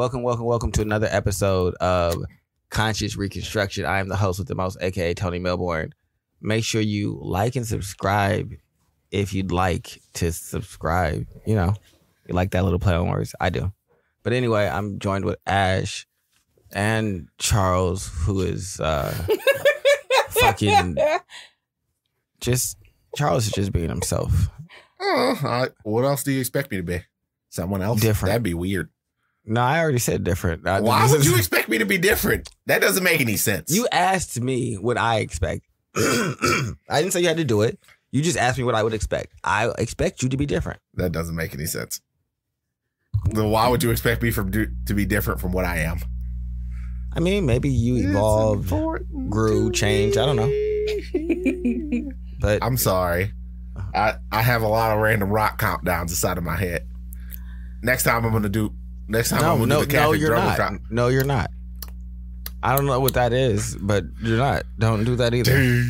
Welcome to another episode of Conscious Reconstruction. I am the host with the most, aka Tony Melbourne. Make sure you like and subscribe if you'd like to subscribe. You know, you like that little play on words. I do. But anyway, I'm joined with Ash and Charles, who is fucking just, Charles is just being himself. What else do you expect me to be? Someone else? Different. That'd be weird. No, I already said different. Why would you expect me to be different? That doesn't make any sense. You asked me what I expect. I didn't say you had to do it. You just asked me what I would expect. I expect you to be different. That doesn't make any sense. Then why would you expect me to be different from what I am? I mean, maybe you evolved, grew, changed. I don't know. But I'm sorry. I have a lot of random rock countdowns inside of my head. Next time I'm gonna do the Catholic drummer count. No, you're not. I don't know what that is, but you're not. Don't do that either.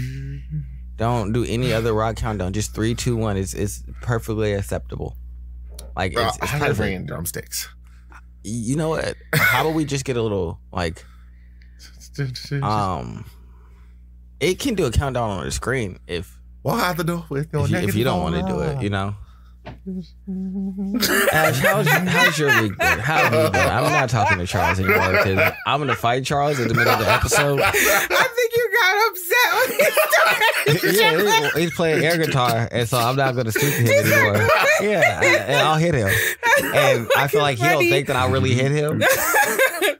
Don't do any other rock countdown. Just 3, 2, 1. It's perfectly acceptable. Like it's I have ran drumsticks. You know what? How about we just get a little like it can do a countdown on the screen if you don't want to do it, you know. Ash, how's your week been? How have you been? I'm not talking to Charles anymore because I'm gonna fight Charles in the middle of the episode. I think you got upset when he started. Yeah, he's playing air guitar, and so I'm not gonna speak to him anymore. Yeah, and I'll hit him, and I feel like he don't think that I really hit him.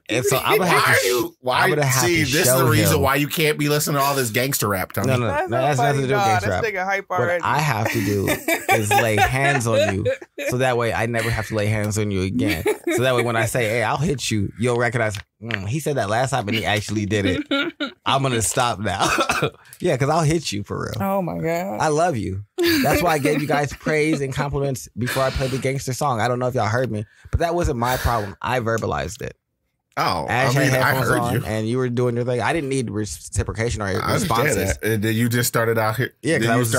And so I'm gonna have to. This is the reason why you can't be listening to all this gangster rap, Tony. No, that's nothing to do with gangster rap. What I have to do is lay hands on you, so that way I never have to lay hands on you again. So that way, when I say, "Hey, I'll hit you," you'll recognize. He said that last time, and he actually did it. I'm gonna stop now. Yeah, because I'll hit you for real. Oh my god, I love you. That's why I gave you guys praise and compliments before I played the gangster song. I don't know if y'all heard me, but that wasn't my problem. I verbalized it. Oh, Ash had I heard on, you, and you were doing your thing. I didn't need reciprocation or responses. And then you just started out here. Yeah, because I was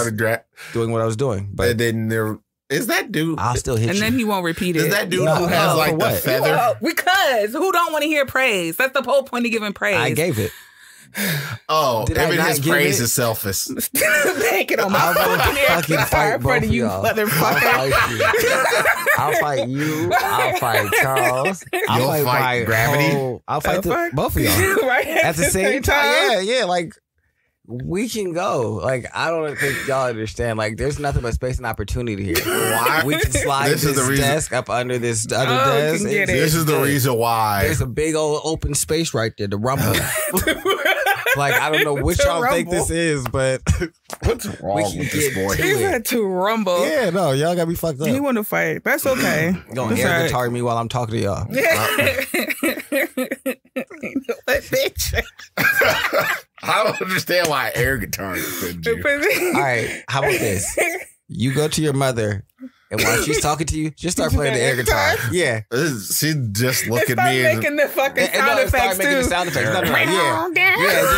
doing what I was doing. But and then there is that dude. I'll still hit you. And then he won't repeat it. Is that dude who has like the feather? Well, because who don't want to hear praise? That's the whole point of giving praise. I gave it. Oh, even his praise is selfish. Make it on my fucking fire in front of you, motherfucker. I'll fight you. I'll fight Charles. I'll fight Gravity. I'll fight both of y'all right at the same time. Yeah. Like we can go. Like I don't think y'all understand. Like there's nothing but space and opportunity here. Why? We can slide this desk up under this other desk. This is the reason why. There's a big old open space right there. The rumble. Like, I don't know which y'all think this is, but what's wrong with this boy? He had to rumble. Yeah, no, y'all got me fucked up. He want to fight. That's okay. Gonna air guitar me while I'm talking to y'all. Bitch. I don't understand why air guitar offends you. All right, how about this? You go to your mother, and while she's talking to you, just start playing the air guitar. Yeah. She just look at me and making the fucking sound effects too. Making the sound effects. Just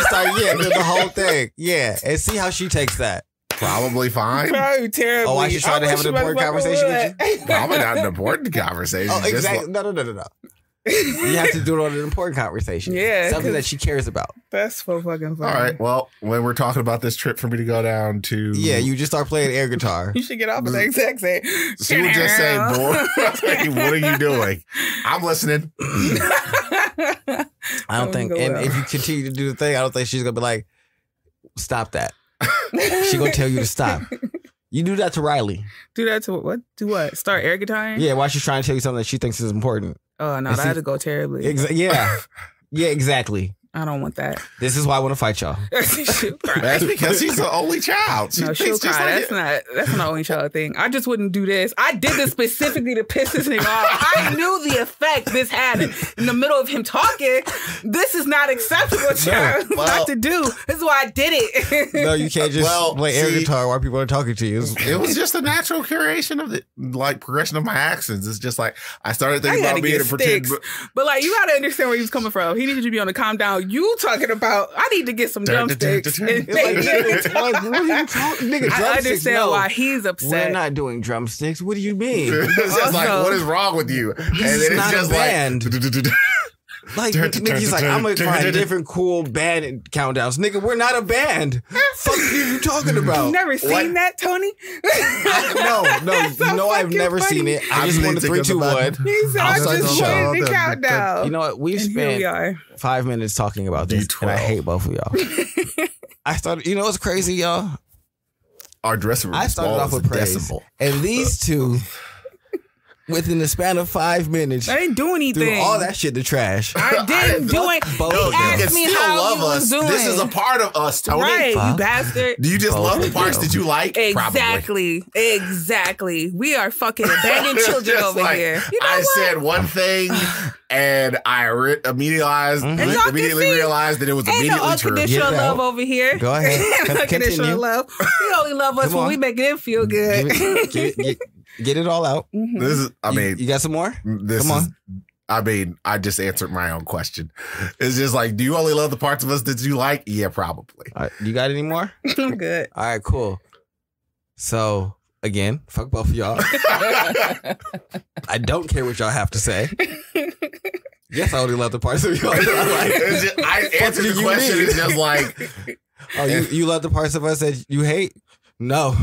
start do the whole thing. Yeah, and see how she takes that. Probably fine. Probably terrible. Oh, I should try to have an important conversation with you? Probably not an important conversation. Oh, exactly. No. You have to do it on an important conversation. Yeah. Something that she cares about. That's so fucking funny. All right. Well, when we're talking about this trip for me to go down to... Yeah, you just start playing air guitar. You should get off of the exact same. She would just say, boy, what are you doing? I'm listening. I don't think... And if you continue to do the thing, I don't think she's going to be like, stop that. She's going to tell you to stop. You do that to Riley. Do that to what? Do what? Start air guitaring? Yeah, while she's trying to tell you something that she thinks is important. Oh, no, that had to go terribly. Yeah. Yeah, exactly. I don't want that. This is why I want to fight y'all. That's because she's the only child. She'll cry. That's not an only child thing. I just wouldn't do this. I did this specifically to piss this nigga off. I knew the effect this had in the middle of him talking. This is not acceptable, child. Not to do. This is why I did it. No, you can't just play air guitar while people are talking to you. It was just a natural curation of the progression of my accents. It's just like I started thinking about being a pretend. But like you gotta understand where he was coming from. He needed to be on the calm down. you talking about? I need to get some drumsticks. What are you talking? Nigga, I understand why he's upset. We're not doing drumsticks. What do you mean? It's just like, what is wrong with you? And then it's not just a band. Like, Nicki's like, I'm gonna find different cool band countdowns. Nigga, we're not a band. Fuck you talking about? You never seen that, Tony? No, I've never seen it. I just wanted 3, 2, 1. He said, I just wanted the countdown. You know what? We've spent 5 minutes talking about this, and I hate both of y'all. I started. You know what's crazy, y'all? Our dressing room. I started off with praise, and these two. Within the span of 5 minutes, I didn't do anything. Threw all that shit to trash. I didn't do it. You can still love us. This is a part of us, Tony. Right, you bastard. Do you just love the parts that you like? Exactly. Probably. Exactly. We are fucking abandoned children over here. You know I said one thing, and I immediately realized that it was immediately true. Unconditional love over here. Go ahead. Unconditional love. We only love us when we make them feel good. Get it all out. Mm-hmm. This is. I mean, you got some more? Come on. I mean, I just answered my own question. It's just like, do you only love the parts of us that you like? Yeah, probably. All right, you got any more? I'm good. All right, cool. So again, fuck both of y'all. I don't care what y'all have to say. Yes, I only love the parts of y'all that I like. I answered the question. It's just like, oh, you love the parts of us that you hate? No.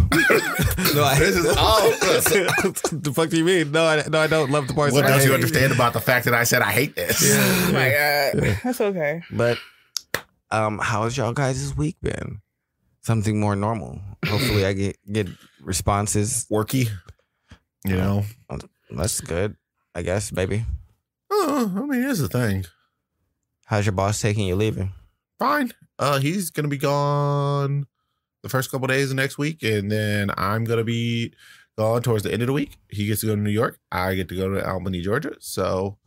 No, I hate the fuck do you mean? No, I don't love the parts. What don't you understand about the fact that I said I hate this? Yeah. Oh my God. That's okay. But how has y'all guys' week been? Something more normal. Hopefully I get responses. Worky. You know. That's good, I guess, baby. I mean, here's the thing. How's your boss taking you leaving? Fine. He's gonna be gone the first couple of days of next week, and then I'm gonna be gone towards the end of the week. He gets to go to New York. I get to go to Albany, Georgia. So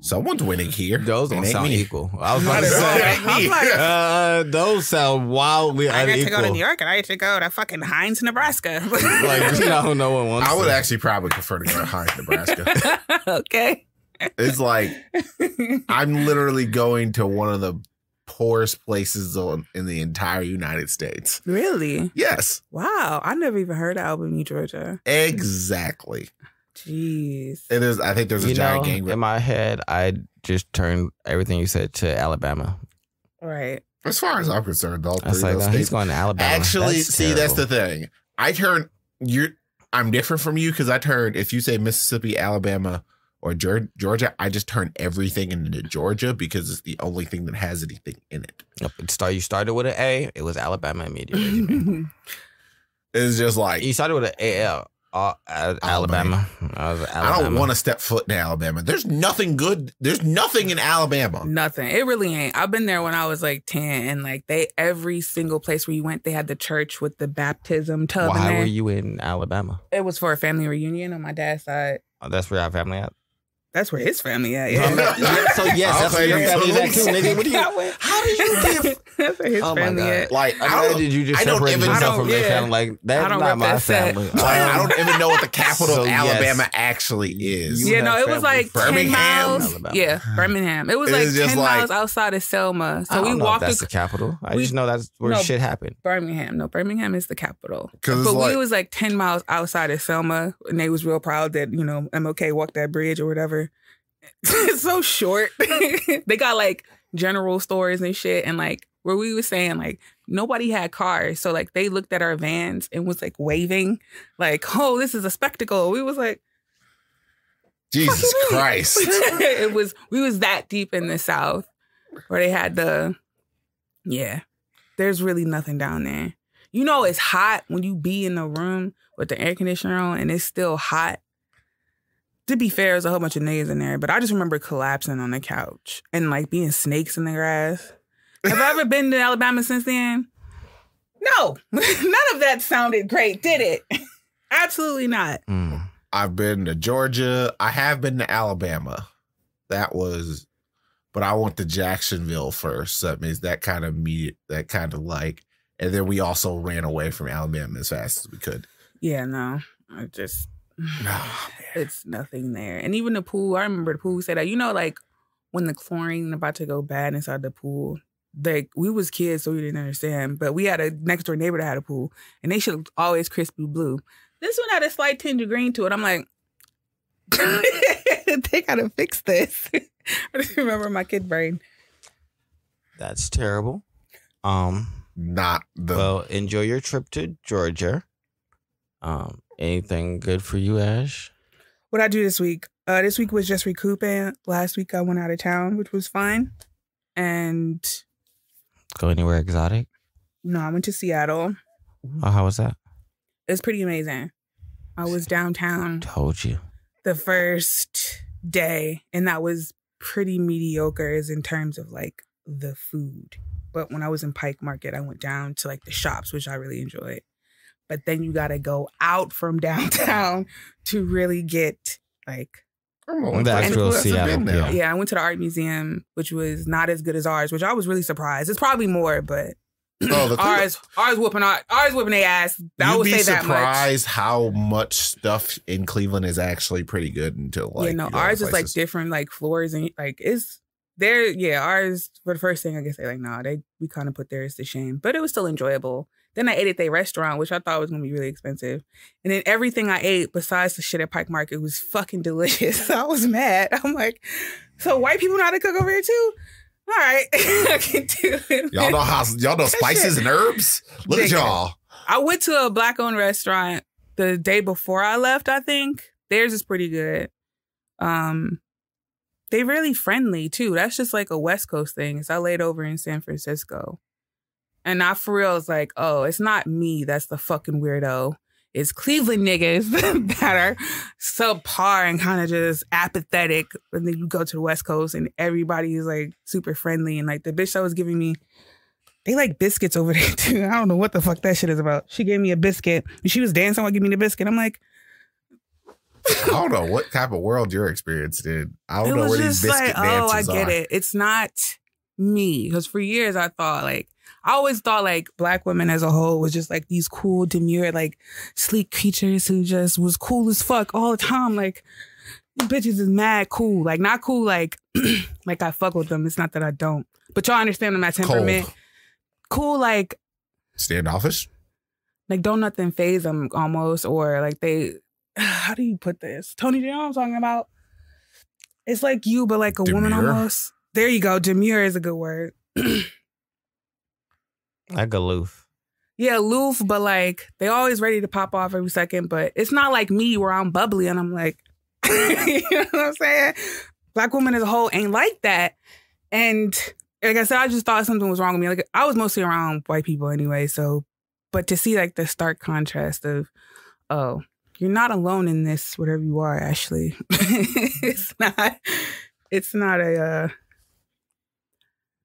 someone's winning here. Those don't sound equal. I was about to say, those sound wildly unequal. I get to go to New York, and I get to go to fucking Hines, Nebraska. Like, no one wants. I would actually probably prefer to go to Hines, Nebraska. Okay. It's like I'm literally going to one of the poorest places in the entire United States. Really? Yes. Wow. I never even heard of Albany, Georgia. Exactly. Jeez. It is. I think there's a giant gang. In my head, I just turned everything you said to Alabama. Right. As far as I'm concerned, all three of those states. He's going to Alabama. Actually, that's the thing. I'm different from you because I turned, if you say Mississippi, Alabama, or Georgia, I just turn everything into Georgia because it's the only thing that has anything in it. Yep. You started with an A. It was Alabama immediately. It's just like you started with an AL. Alabama. I don't want to step foot in Alabama. There's nothing good. There's nothing in Alabama. Nothing. It really ain't. I've been there when I was like 10, and like every single place where you went, they had the church with the baptism tub. Why were you in Alabama? It was for a family reunion on my dad's side. Oh, that's where our family at. That's where his family at. Yeah. So yes, that's where your family's at too, nigga. What do you? How did you give? That's where his family at. Like, how did you just separate yourself from their family? Like, that's not my family. Like, I don't even know what the capital of Alabama actually is. Yeah, no, it was like Birmingham. 10 miles. Yeah, Birmingham. It was like 10 miles outside of Selma. So we walked. That's the capital. I just know that's where shit happened. Birmingham. No, Birmingham is the capital. But we was like 10 miles outside of Selma, and they was real proud that MLK walked that bridge or whatever. It's so short. They got like general stores and shit, and like where we was saying like nobody had cars, so like they looked at our vans and was like waving, like, "Oh, this is a spectacle." We was like, Jesus Christ! We was that deep in the South where they had there's really nothing down there. It's hot when you be in the room with the air conditioner on and it's still hot. To be fair, there's a whole bunch of niggas in there, but I just remember collapsing on the couch and like being snakes in the grass. Have I ever been to Alabama since then? No. None of that sounded great, did it? Absolutely not. I've been to Georgia. I have been to Alabama. But I went to Jacksonville first. So that means that kind of like, and then we also ran away from Alabama as fast as we could. Yeah, no. It's nothing there. And even the pool, I remember the pool said that, like when the chlorine about to go bad inside the pool. Like, we was kids, so we didn't understand. But we had a next door neighbor that had a pool, and they should always crispy blue. This one had a slight tinge of green to it. I'm like, they gotta fix this. I just remember my kid brain. That's terrible. Not the. Well, enjoy your trip to Georgia. Anything good for you, Ash? What I do this week? This week was just recouping. Last week I went out of town, which was fun. And Go anywhere exotic? no, I went to Seattle. Oh, how was that? It was pretty amazing. I was downtown Told you. the first day, and that was pretty mediocre as in terms of like the food. But when I was in Pike Market, I went down to like the shops, which I really enjoyed. But then you got to go out from downtown to really get like. The actual Seattle. Yeah, I went to the art museum, which was not as good as ours, which I was really surprised. It's probably more, but ours whooping their ass. I would say that much. You'd be surprised how much stuff in Cleveland is actually pretty good until like. Yeah, no, ours is like different, like floors and like it's there. Yeah, ours for the first thing, I guess they like we kind of put theirs to shame, but it was still enjoyable. Then I ate at their restaurant, which I thought was going to be really expensive. And then everything I ate besides the shit at Pike Market was fucking delicious. I was mad. I'm like, so white people know how to cook over here too? All right. I can do it. Y'all know spices and herbs? Look at y'all. I went to a black-owned restaurant the day before I left, I think. Theirs is pretty good. They really friendly too. That's just like a West Coast thing. So I laid over in San Francisco. And I for real was like, oh, it's not me that's the fucking weirdo. It's Cleveland niggas that are subpar and kind of just apathetic. And then you go to the West Coast and everybody is like super friendly. And like the bitch that was giving me, they like biscuits over there too. I don't know what the fuck that shit is about. She gave me a biscuit. She was dancing while giving me the biscuit. I'm like, I don't know what type of world you're experiencing in. I don't know where these biscuit dances are. I get it. It's not me. Because for years I always thought like black women as a whole was just like these cool, demure, like sleek creatures who just was cool as fuck all the time. Like, these bitches is mad cool. Like, not cool like, like I fuck with them. It's not that I don't. But y'all understand my temperament. Cold. Cool, like. Standoffish? Like, don't nothing phase them almost. Or like they, how do you put this? Tony, do you know what I'm talking about? It's like you, but like a woman almost. There you go. Demure is a good word. Like aloof. Yeah, aloof, but like they always ready to pop off every second. But it's not like me where I'm bubbly and I'm like, you know what I'm saying? Black women as a whole ain't like that. And like I said, I just thought something was wrong with me. Like I was mostly around white people anyway. So, but to see like the stark contrast of, oh, you're not alone in this, whatever you are, Ashley. It's not a.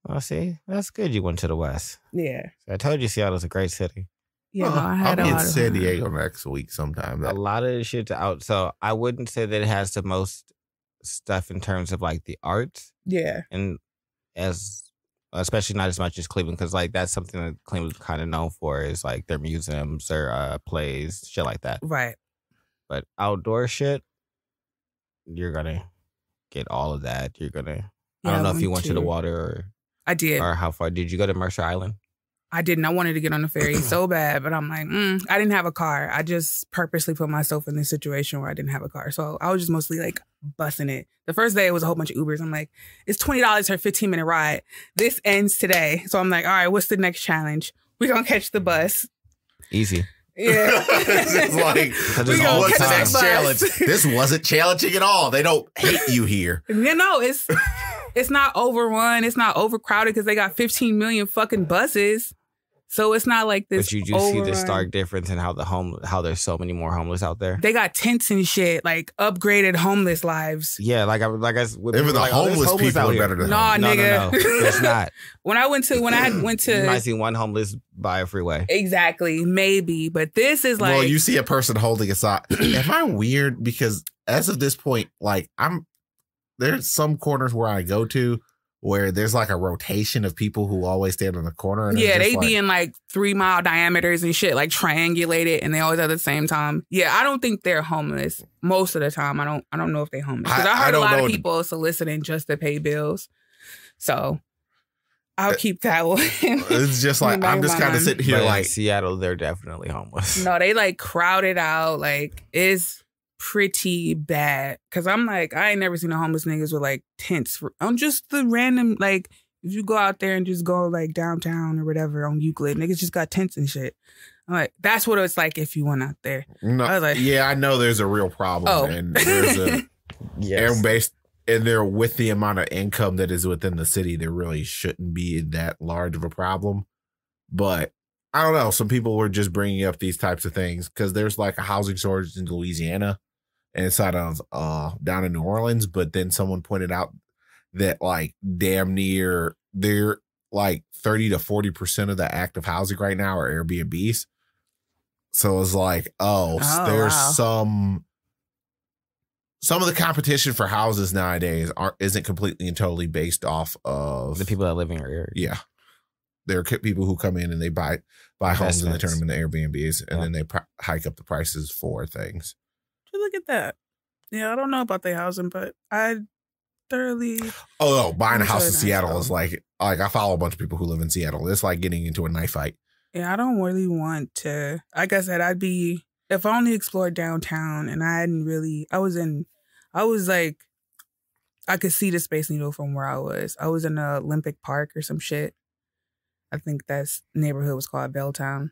Well, see, that's good. You went to the West. Yeah. I told you Seattle's a great city. Yeah, no, I had I'll be in San Diego next week sometime. A lot of the shit's out. So I wouldn't say that it has the most stuff in terms of like the arts. Yeah. And especially not as much as Cleveland, because like that's something that Cleveland's kind of known for is like their museums, their plays, shit like that. Right. But outdoor shit, you're gonna get all of that. You're gonna. I don't know if you went to the water or. I did. Or how far? Did you go to Mercer Island? I didn't. I wanted to get on the ferry so bad, but I'm like, I didn't have a car. I just purposely put myself in this situation where I didn't have a car. So I was just mostly like bussing it. The first day it was a whole bunch of Ubers. I'm like, it's $20 for a 15-minute ride. This ends today. So I'm like, all right, what's the next challenge? We're going to catch the bus. Easy. Yeah. It's like, what's the next challenge? This wasn't challenging at all. They don't hate you here. You know, it's not overrun. It's not overcrowded because they got 15 million fucking buses. So it's not like this. But you do see the stark difference in how there's so many more homeless out there. They got tents and shit, like upgraded homeless lives. Yeah, like I even the homeless people are better than nah, nigga. No, it's not. When I went to, you might see one homeless by a freeway. Exactly, maybe, but this is like. Well, you see a person holding a sign. Am I weird? Because as of this point, like there's some corners where I go to where there's like a rotation of people who always stand on the corner. And Yeah, it's just they be in like 3-mile diameters and shit, like triangulated, and they always at the same time. Yeah, I don't think they're homeless most of the time. I don't know if they're homeless because I heard a lot of people soliciting just to pay bills. So I'll keep that one. It's just like I'm just kind of sitting here But like in Seattle, they're definitely homeless. No, they like crowded out. Like it's pretty bad. Cause I'm like, I ain't never seen a homeless niggas with like tents on just the random, like if you go out there and just go like downtown or whatever on Euclid, niggas just got tents and shit. I'm like, that's what it's like if you went out there. No, I was like, yeah, I know there's a real problem, and there's a and they're with the amount of income that is within the city, there really shouldn't be that large of a problem. But I don't know. Some people were just bringing up these types of things because there's like a housing shortage in Louisiana and inside of down in New Orleans. But then someone pointed out that like damn near they're like 30 to 40% of the active housing right now are Airbnbs. So it's like, there's wow. some of the competition for houses nowadays isn't completely and totally based off of The people that live in your area. Yeah. There are people who come in and they buy homes and they turn them into Airbnbs and then they hike up the prices for things. Look at that. Yeah, I don't know about the housing, but I thoroughly. Oh, no, buying a house in Seattle is like I follow a bunch of people who live in Seattle. It's like getting into a knife fight. Yeah, I don't really want to. Like I said, if I only explored downtown and I was like, I could see the Space Needle from where I was. I was in the Olympic Park or some shit. I think that neighborhood was called Belltown.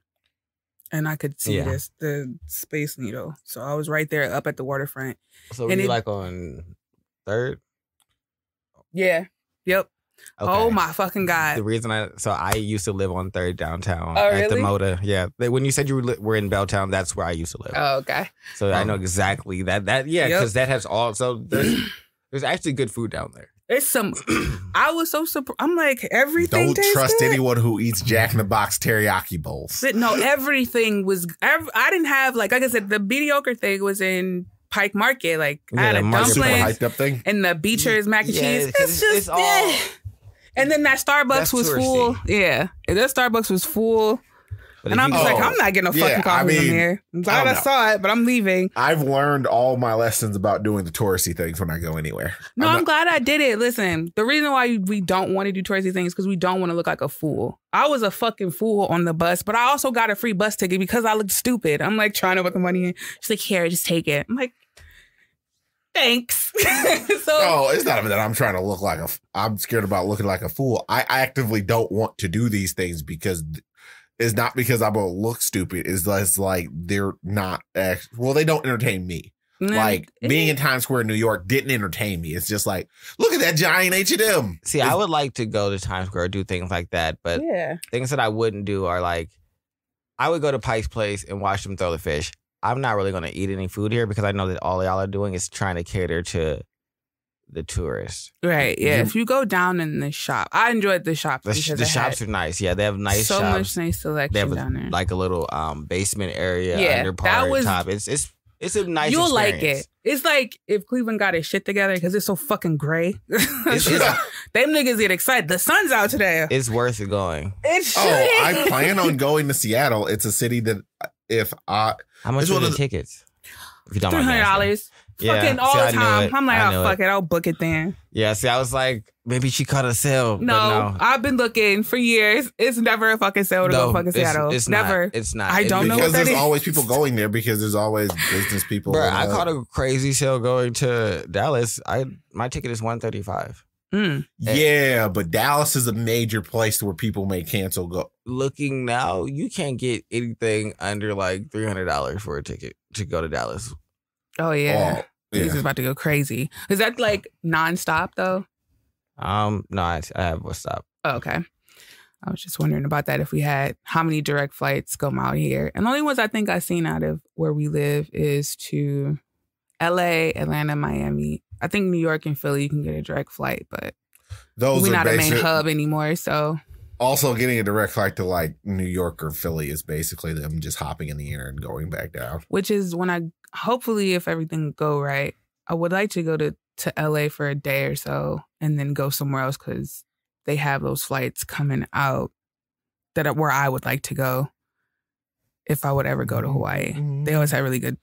And I could see the Space Needle. So I was right there up at the waterfront. So were you like on 3rd? Yeah. Yep. Okay. Oh my fucking God. The reason I used to live on 3rd downtown at the Moda. Yeah. When you said you were in Belltown, that's where I used to live. Oh, okay. So I know exactly that because that has also there's actually good food down there. It's I was so surprised. I'm like, everything. Don't trust anyone who eats Jack in the Box teriyaki bowls. But no, everything was. I didn't have like I said, the mediocre thing was in Pike Market. Like I had a dumpling and the Beecher's mac and cheese. It's all. And then that Starbucks was full. Yeah, that Starbucks was full. But and I'm just like, I'm not getting no fucking coffee from here. I'm glad I saw it, but I'm leaving. I've learned all my lessons about doing the touristy things when I go anywhere. No, I'm glad I did it. Listen, the reason why we don't want to do touristy things is because we don't want to look like a fool. I was a fucking fool on the bus, but I also got a free bus ticket because I looked stupid. I'm like trying to put the money in. She's like, here, just take it. I'm like, thanks. No, it's not that I'm trying to look like I'm scared about looking like a fool. I actively don't want to do these things because it's not because I'm gonna look stupid. It's just like they're not. They don't entertain me. Like being in Times Square, New York, didn't entertain me. It's just like, look at that giant H&M. See, I would like to go to Times Square, do things like that, but things that I wouldn't do are like, I would go to Pike's Place and watch them throw the fish. I'm not really gonna eat any food here because I know that all y'all are doing is trying to cater to the tourists. Right, yeah. If you go down in the shop, I enjoyed the shops. The shops are nice. Yeah, they have nice shops. So much nice selection down there. Like a little basement area under part top. It's a nice You'll experience. like it. It's like if Cleveland got its shit together because it's so fucking gray. Them niggas get excited. The sun's out today. It's worth it going. I plan on going to Seattle. It's a city that how much are the tickets? If you don't $300. Fucking all the time. I'm like, fuck it. I'll book it then. Yeah, see, I was like, maybe she caught a sale. No, I've been looking for years. It's never a fucking sale to go fucking Seattle. It's never. It's not. I don't know what that is. Because there's always people going there because there's always business people. Bro, I caught a crazy sale going to Dallas. My ticket is $135. Yeah, but Dallas is a major place where people may cancel go. Looking now, you can't get anything under like $300 for a ticket to go to Dallas. Oh yeah. This is about to go crazy. Is that like nonstop though? No, I have a stop. Oh, okay. I was just wondering about that. If we had how many direct flights come out here, and the only ones I think I've seen out of where we live is to LA, Atlanta, Miami. I think New York and Philly you can get a direct flight, but we're not a main hub anymore. So also getting a direct flight to like New York or Philly is basically them just hopping in the air and going back down. Which is when hopefully if everything go right, I would like to go to LA for a day or so and then go somewhere else because they have those flights coming out that are where I would like to go if I would ever go to Hawaii. They always have really good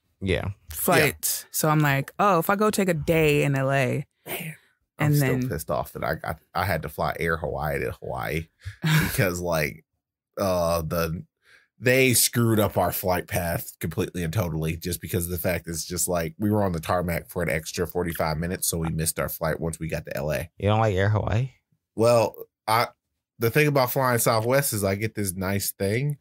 flights. Yeah. So I'm like, oh, if I go take a day in LA. Man, I'm still pissed off that I had to fly Air Hawaii to Hawaii because like they screwed up our flight path completely and totally just because of the fact it's just like we were on the tarmac for an extra 45 minutes, so we missed our flight once we got to LA. You don't like Air Hawaii? Well, the thing about flying Southwest is I get this nice thing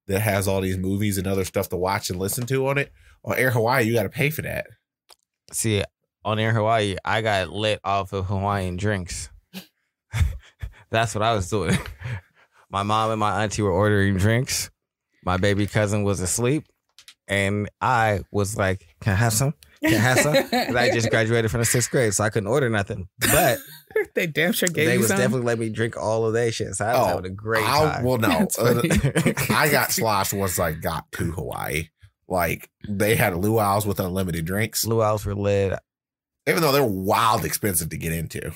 that has all these movies and other stuff to watch and listen to on it. On Air Hawaii, you got to pay for that. See, on Air Hawaii, I got lit off of Hawaiian drinks. That's what I was doing. My mom and my auntie were ordering drinks. My baby cousin was asleep. And I was like, can I have some? Can I have some? Because I just graduated from the 6th grade, so I couldn't order nothing. But they damn sure gave they you was some. definitely letting me drink all of their shit. So I was having a great time. Well, no. I got sloshed once I got to Hawaii. Like, they had luau's with unlimited drinks. Luau's were lit. Even though they're wild expensive to get into.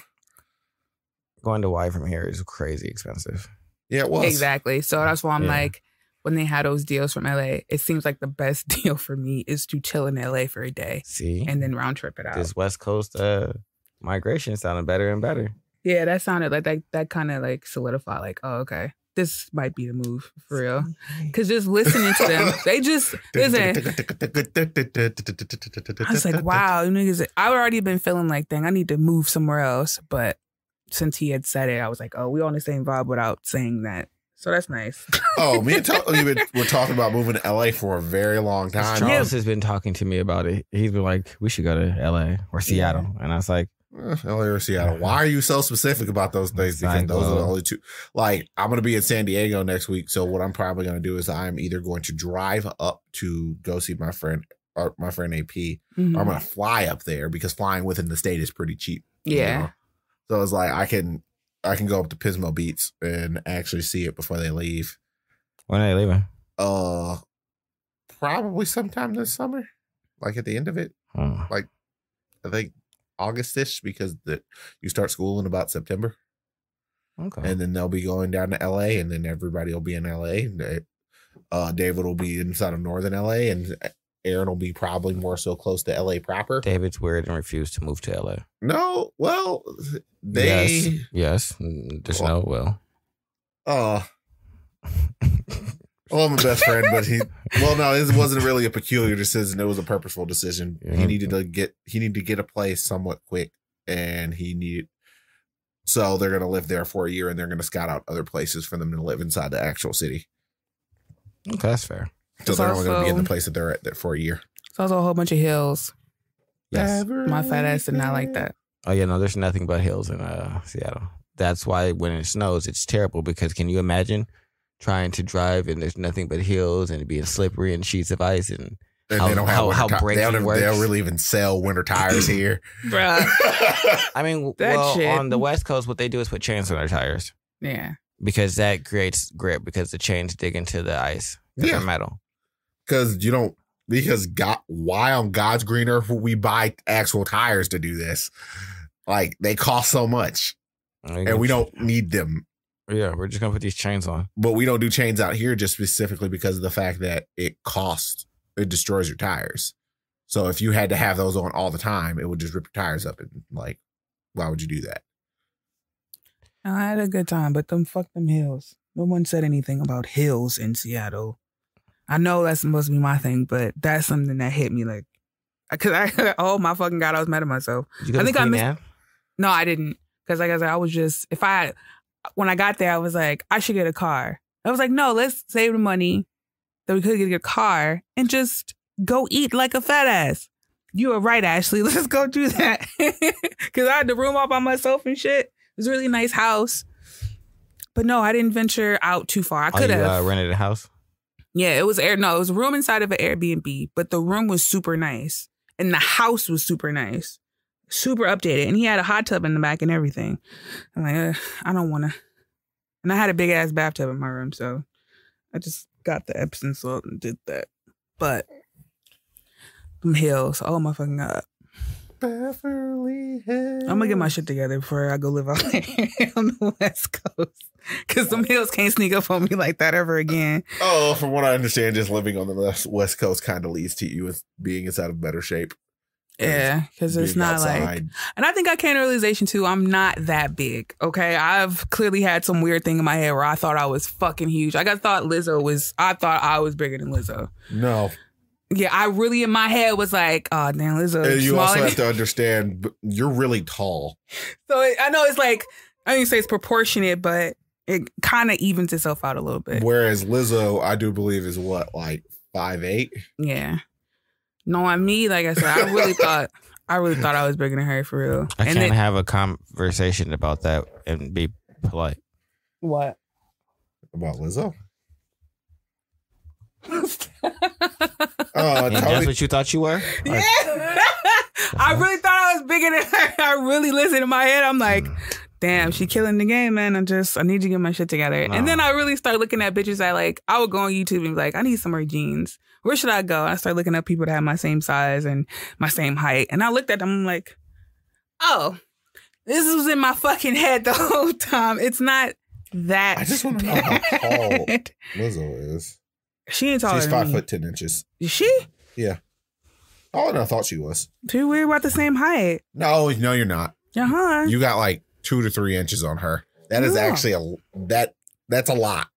Going to Hawaii from here is crazy expensive. Yeah, it was. Exactly. So that's why I'm like, when they had those deals from LA, it seems like the best deal for me is to chill in LA for a day. See? And then round trip it out. This West Coast migration sounded better and better. Yeah, that sounded like that kind of like solidified like, oh, okay. This might be the move for real. Because just listening to them, they just, listen. I was like, wow, you niggas, I've already been feeling like, dang, I need to move somewhere else. But since he had said it, I was like, oh, we on the same vibe without saying that. So that's nice. Oh, me and Tony were talking about moving to LA for a very long time. Charles has been talking to me about it. He's been like, we should go to LA or Seattle. And I was like, LA or Seattle. Why are you so specific about those things? Because those are the only two. Like, I'm going to be in San Diego next week. So what I'm probably going to do is I'm either going to drive up to go see my friend AP, or I'm going to fly up there because flying within the state is pretty cheap. Yeah. You know? So it's like I can go up to Pismo Beach and actually see it before they leave. When are they leaving? Probably sometime this summer, like at the end of it. Like I think August-ish because you start school in about September. Okay. And then they'll be going down to LA, and then everybody will be in LA. David will be inside of northern LA, and Aaron will be probably more so close to LA proper. David's weird and refused to move to LA. No, well, Yes. There's no will. Well, I'm a best friend, but it wasn't really a peculiar decision. It was a purposeful decision. Yeah. He needed to get a place somewhat quick, and so they're going to live there for a year, and they're going to scout out other places for them to live inside the actual city. Okay, that's fair. So they're only going to be in the place that they're at for a year. It's also a whole bunch of hills. Yes. My fat ass did not like that. Oh yeah, no, there's nothing but hills in Seattle. That's why when it snows, it's terrible because can you imagine trying to drive and there's nothing but hills and it being slippery and sheets of ice and they don't have how braking works. They don't really even sell winter tires here. Bruh. I mean, on the West Coast, what they do is put chains on their tires. Yeah. Because that creates grip because the chains dig into the ice. They're metal. Why on God's green earth would we buy actual tires to do this? Like, they cost so much. And we don't need them. Yeah, we're just going to put these chains on. But we don't do chains out here just specifically because of the fact that it destroys your tires. So if you had to have those on all the time, it would just rip your tires up. And like, why would you do that? I had a good time, but fuck them hills. No one said anything about hills in Seattle. I know that's supposed to be my thing, but that's something that hit me like, because oh my fucking God, I was mad at myself. I think I missed. No, I didn't. Because like I said, I was just, when I got there, I was like, I should get a car. I was like, no, let's save the money that we could get a car and just go eat like a fat ass. You were right, Ashley. Let's go do that. Because I had the room all by myself and shit. It was a really nice house. But no, I didn't venture out too far. I could have. Rented a house? Yeah, it was it was a room inside of an Airbnb, but the room was super nice. And the house was super nice. Super updated. And he had a hot tub in the back and everything. I'm like, I don't want to. And I had a big ass bathtub in my room, so I just got the Epsom salt and did that. But them hills, oh my fucking God. Beverly Hills. I'm gonna get my shit together before I go live out there on the West Coast. Because some hills can't sneak up on me like that ever again. Oh, from what I understand, just living on the West Coast kind of leads to you as being inside of better shape. Yeah, because it's not outside. Like, and I think I came to realization too, I'm not that big. Okay, I've clearly had some weird thing in my head where I thought I was fucking huge. Like I thought I was bigger than Lizzo. No. Yeah, I really in my head was like, oh damn, Lizzo. And you also have to understand, you're really tall. So I know it's like, I didn't say it's proportionate, but it kind of evens itself out a little bit. Whereas Lizzo, I do believe is what, like 5'8"? Yeah. Knowing me, like I said, I really thought I was bigger than her for real. I can't have a conversation about that and be polite. What? About Lizzo? That's what you thought you were? Yeah. I really thought I was bigger than her. I really listened in my head. I'm like, damn, she killing the game, man. I need to get my shit together. No. And then I really started looking at bitches that like, I would go on YouTube and be like, I need some more jeans. Where should I go? And I started looking at people that have my same size and my same height. And I looked at them, I'm like, oh, this was in my fucking head the whole time. It's not that I just want to know how tall Lizzo is. She ain't taller. She's 5'10" inches. Is she? Yeah. Taller than I thought she was. Too weird about the same height. No, you're not. Uh-huh. You got like 2 to 3 inches on her. That is actually that's a lot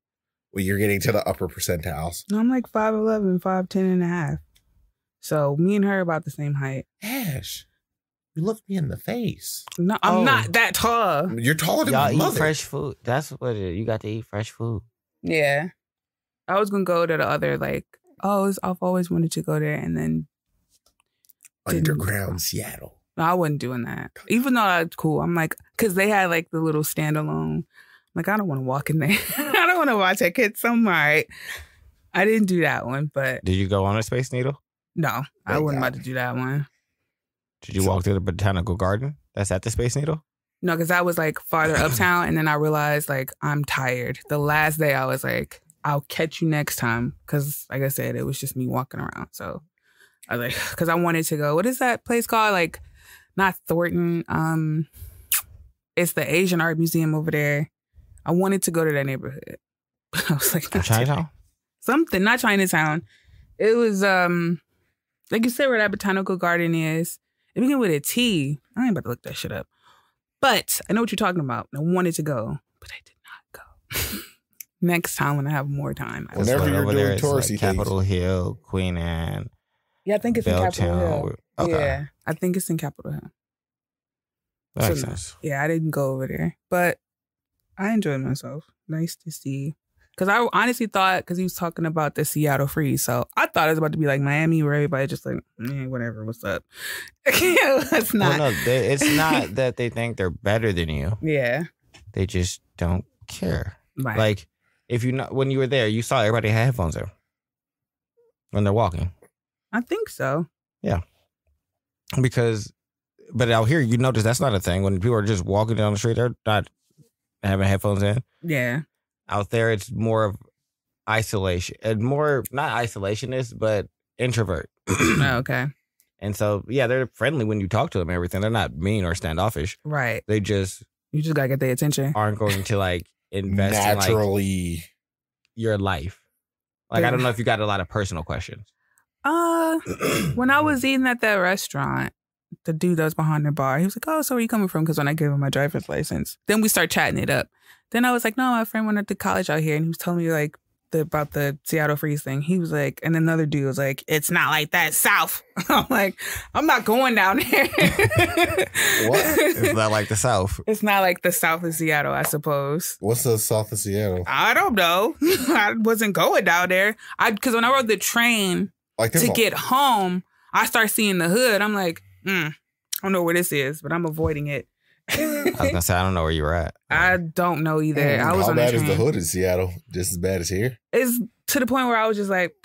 when you're getting to the upper percentiles. I'm like 5'11", 5'10" and a half. So me and her about the same height. Ash, you looked me in the face. No, I'm not that tall. You're taller than y'all my mother. Eat fresh food. That's what it is. You got to eat fresh food. Yeah. I was going to go to the other, like, I've always wanted to go there and then. Underground Seattle. No, I wasn't doing that. Even though that's cool. I'm like, because they had like the little standalone. Like, I don't want to walk in there. I don't want to watch that kid. So I'm all right. I didn't do that one, but. Did you go on a Space Needle? No, I wasn't about to do that one. Did you walk through the Botanical Garden? That's at the Space Needle? No, because I was like farther uptown. And then I realized like, I'm tired. The last day I was like, I'll catch you next time. Because like I said, it was just me walking around. So I was like, because I wanted to go. What is that place called? Like, not Thornton. It's the Asian Art Museum over there. I wanted to go to that neighborhood. I was like, Chinatown? Something, not Chinatown. It was like you said where that Botanical Garden is. It began with a T. I ain't about to look that shit up. But I know what you're talking about. I wanted to go, but I did not go. Next time when I have more time. Whenever you're doing touristy like Capitol Hill, Queen Anne. Yeah, I think it's in Capitol Hill. Okay. Yeah, I think it's in Capitol Hill. That makes sense. Yeah, I didn't go over there, but I enjoyed myself. Nice to see. Because I honestly thought, because he was talking about the Seattle freeze, so I thought it was about to be like Miami, where everybody just like, whatever, what's up? It's not. Well, no, it's not that they think they're better than you. Yeah. They just don't care. Right. Like, if you know, when you were there, you saw everybody had headphones there when they're walking. I think so. Yeah. But out here, you notice that's not a thing. When people are just walking down the street, they're not having headphones in. Yeah. Out there, it's more of isolation. And more, not isolationist, but introvert. Okay. And so, yeah, they're friendly when you talk to them and everything. They're not mean or standoffish. Right. They just... You just gotta get their attention. Aren't going to, like, invest naturally in, like, your life. Like, I don't know if you got a lot of personal questions. When I was eating at that restaurant, the dude that was behind the bar, he was like, oh, so where are you coming from? Because when I gave him my driver's license, then we start chatting it up. Then I was like, no, my friend went to college out here, and he was telling me like about the Seattle freeze thing. He was like, and another dude was like, it's not like that South. I'm like, I'm not going down there. What? It's not like the South. It's not like the South of Seattle, I suppose. What's the South of Seattle? I don't know. I wasn't going down there. Because when I rode the train to get home, I start seeing the hood. I'm like, I don't know where this is, but I'm avoiding it. I was gonna say I don't know where you were at. I don't know either. I was How on bad the is train. the hood in Seattle? Just as bad as here? It's to the point where I was just like,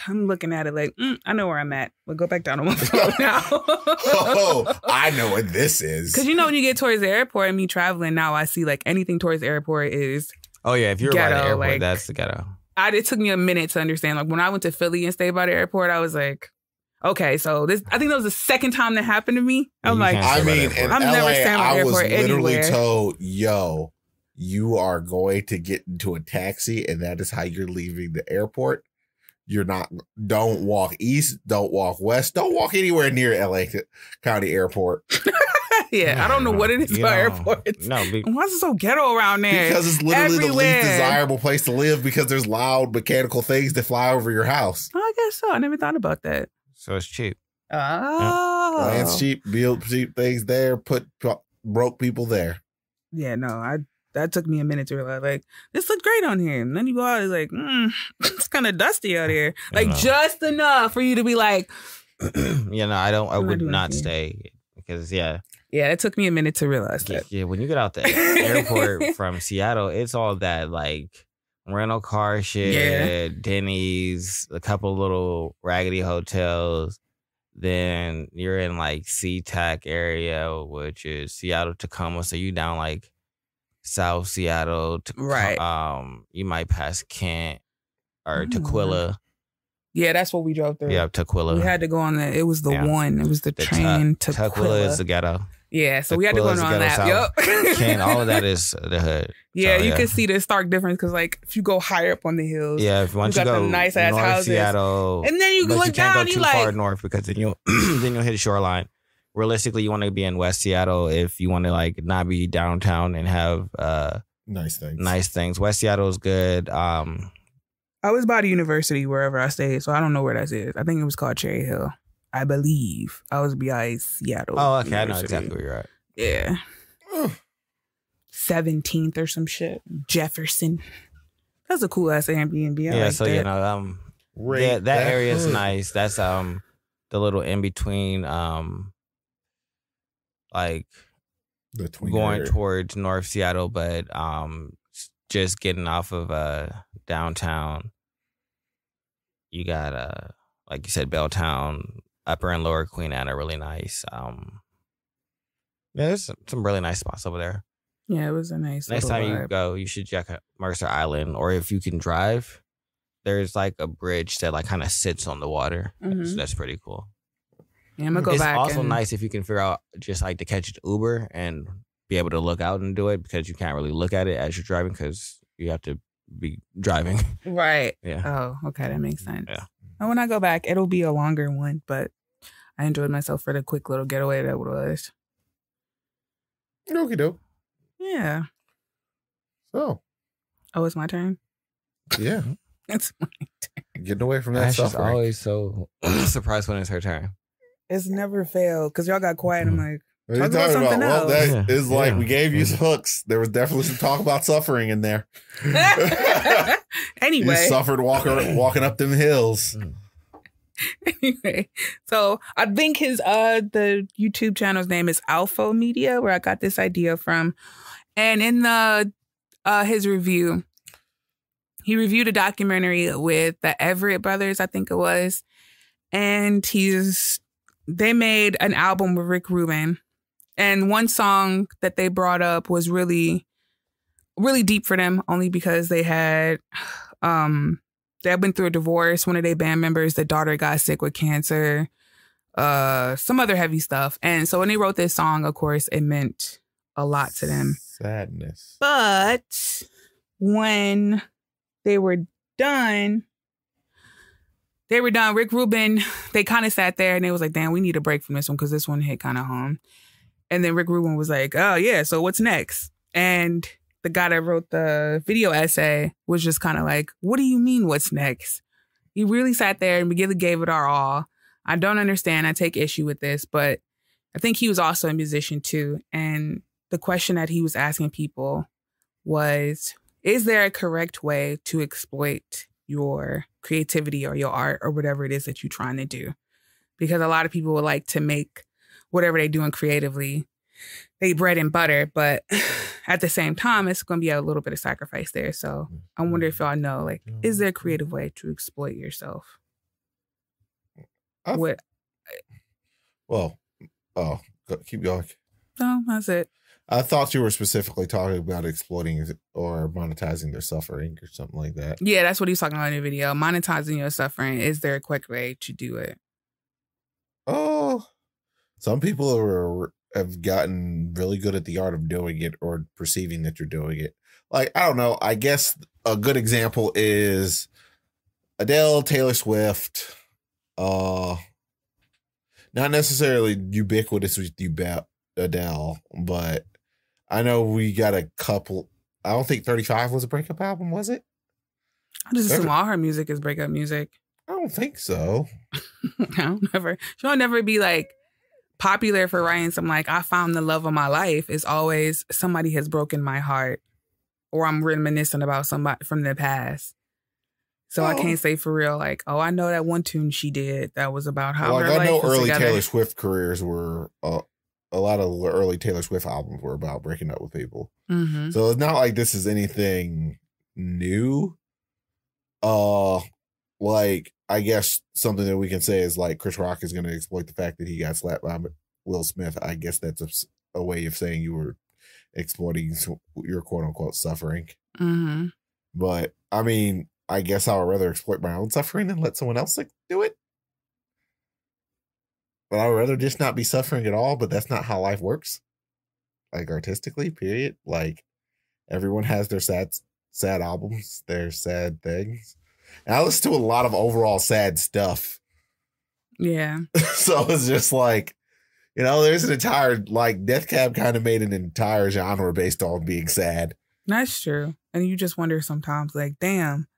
I'm looking at it like, I know where I'm at. We'll go back down on my phone now. Oh, I know what this is. Because when you get towards the airport and me traveling now, I see like anything towards the airport is Oh yeah, if you're by the airport, like, that's the ghetto. It took me a minute to understand. Like when I went to Philly and stayed by the airport, I was like, Okay, so I think that was the second time that happened to me. I'm You like, can't I say mean, that in I'm never LA, staying at I was airport literally anywhere. told, yo, you are going to get into a taxi and that is how you're leaving the airport. You're not, don't walk east, don't walk west, don't walk anywhere near LA County Airport. yeah, I don't know what it is You about know, airports. No, Why is it so ghetto around there? Because it's literally the Everywhere. least desirable place to live because there's loud mechanical things that fly over your house. Oh, I guess so. I never thought about that. so it's cheap. Oh. Land's cheap, build cheap things there, put broke people there. Yeah, no, that took me a minute to realize, like, this looked great on here. And then you go out, it's like, it's kind of dusty out here. Like, know. just enough for you to be like, You know, I would doing not anything. stay because yeah, it took me a minute to realize that. yeah. When you get out the airport from Seattle, it's all that like rental car shit, Denny's, a couple little raggedy hotels. Then you're in like SeaTac area, which is Seattle Tacoma. So you down like South Seattle, Right. You might pass Kent or Mm. Tukwila. Yeah, that's what we drove through. Yeah, Tukwila. We had to go on the, it was the Yeah. one. It was the train to Tukwila is the ghetto. Yeah, so we had to go Tukwila is on the that. ghetto Yup. Kent, all of that is the hood. Yeah, So, you can see the stark difference because, like, if you go higher up on the hills, Yeah, if once you got go them nice-ass North houses. Seattle, and then you but look you can't down, go you too like, far north because then you'll then you'll hit shoreline. Realistically, you want to be in West Seattle if you want to like not be downtown and have Nice things. nice things. West Seattle is good. I was by the university wherever I stayed, so I don't know where that is. I think it was called Cherry Hill. I believe I was by Seattle. Oh, okay, I know University. exactly where you're at. Yeah, Ugh. 17th or some shit. Jefferson. That's a cool ass Airbnb. I Yeah, like so that. you know, Rate yeah, that area is hood. nice. That's the little in between, like The tween going area. towards North Seattle, but just getting off of downtown. You got like you said, Belltown, Upper and Lower Queen Anne are really nice. Yeah, there's some really nice spots over there. Yeah, it was a nice. Next little time you vibe. go, you should check out Mercer Island, or if you can drive, there's like a bridge that like kind of sits on the water. Mhm. So that's pretty cool. Yeah, I'm gonna go It's back. also and, nice if you can figure out just like to catch an Uber and be able to look out and do it because you can't really look at it as you're driving because you have to be driving. Right. Yeah. Oh, okay, that makes sense. Yeah. And when I go back, it'll be a longer one, but I enjoyed myself for the quick little getaway that it was. Okie doke. Yeah. So, Oh, it's my turn. yeah, It's getting away from that Ash is suffering. always so surprised when it's her turn. it's never failed because y'all got quiet. I'm like, What are you Talk about talking about? something Well, that else. is like Yeah. we gave you some hooks. There was definitely some talk about suffering in there. You anyway. suffered walking up them hills. Anyway, so I think his the YouTube channel's name is Alpha Media, where I got this idea from. And in the his review, he reviewed a documentary with the Everett brothers, I think it was. And they made an album with Rick Rubin. And one song that they brought up was really, really deep for them, only because they had they had been through a divorce. One of their band members, the daughter got sick with cancer, some other heavy stuff. And so when they wrote this song, of course, it meant a lot to them. Sadness. But when they were done, Rick Rubin, they kind of sat there and they was like, damn, we need a break from this one because this one hit kind of home. And then Rick Rubin was like, oh, yeah, so what's next? And the guy that wrote the video essay was just kind of like, what do you mean, what's next? He really sat there and really gave it our all. I don't understand. I take issue with this, but I think he was also a musician too. And the question that he was asking people was, is there a correct way to exploit your creativity or your art or whatever it is that you're trying to do? Because a lot of people would like to make whatever they're doing creatively they bread and butter, but at the same time, it's going to be a little bit of sacrifice there. So I wonder if y'all know, like, is there a creative way to exploit yourself? I- What? Well, keep going. No, that's it. I thought you were specifically talking about exploiting or monetizing their suffering or something like that. Yeah, that's what he's talking about in the video. Monetizing your suffering. Is there a quick way to do it? Oh, some people have gotten really good at the art of doing it or perceiving that you're doing it. Like, I don't know. I guess a good example is Adele, Taylor Swift. Not necessarily ubiquitous with Adele, but I know we got a couple. I don't think 35 was a breakup album, was it? I just assume all her music is breakup music. I don't think so. She'll never be like popular for writing something like I found the love of my life. It's always somebody has broken my heart or I'm reminiscent about somebody from the past. So I can't say for real, like, oh, I know that one tune she did that was about how her life was early together. Taylor Swift careers were, a lot of early Taylor Swift albums were about breaking up with people. Mm-hmm. So it's not like this is anything new. Like, I guess something that we can say is like Chris Rock is going to exploit the fact that he got slapped by Will Smith. I guess that's a way of saying you were exploiting your quote unquote suffering. Mm-hmm. But I mean, I guess I would rather exploit my own suffering than let someone else do it. But I would rather just not be suffering at all. But that's not how life works. Like artistically, period. Like everyone has their sad albums, their sad things. And I listen to a lot of overall sad stuff. Yeah. So it's just like, you know, there's an entire, like, Death Cab kind of made an entire genre based on being sad. That's true. And you just wonder sometimes, like, damn,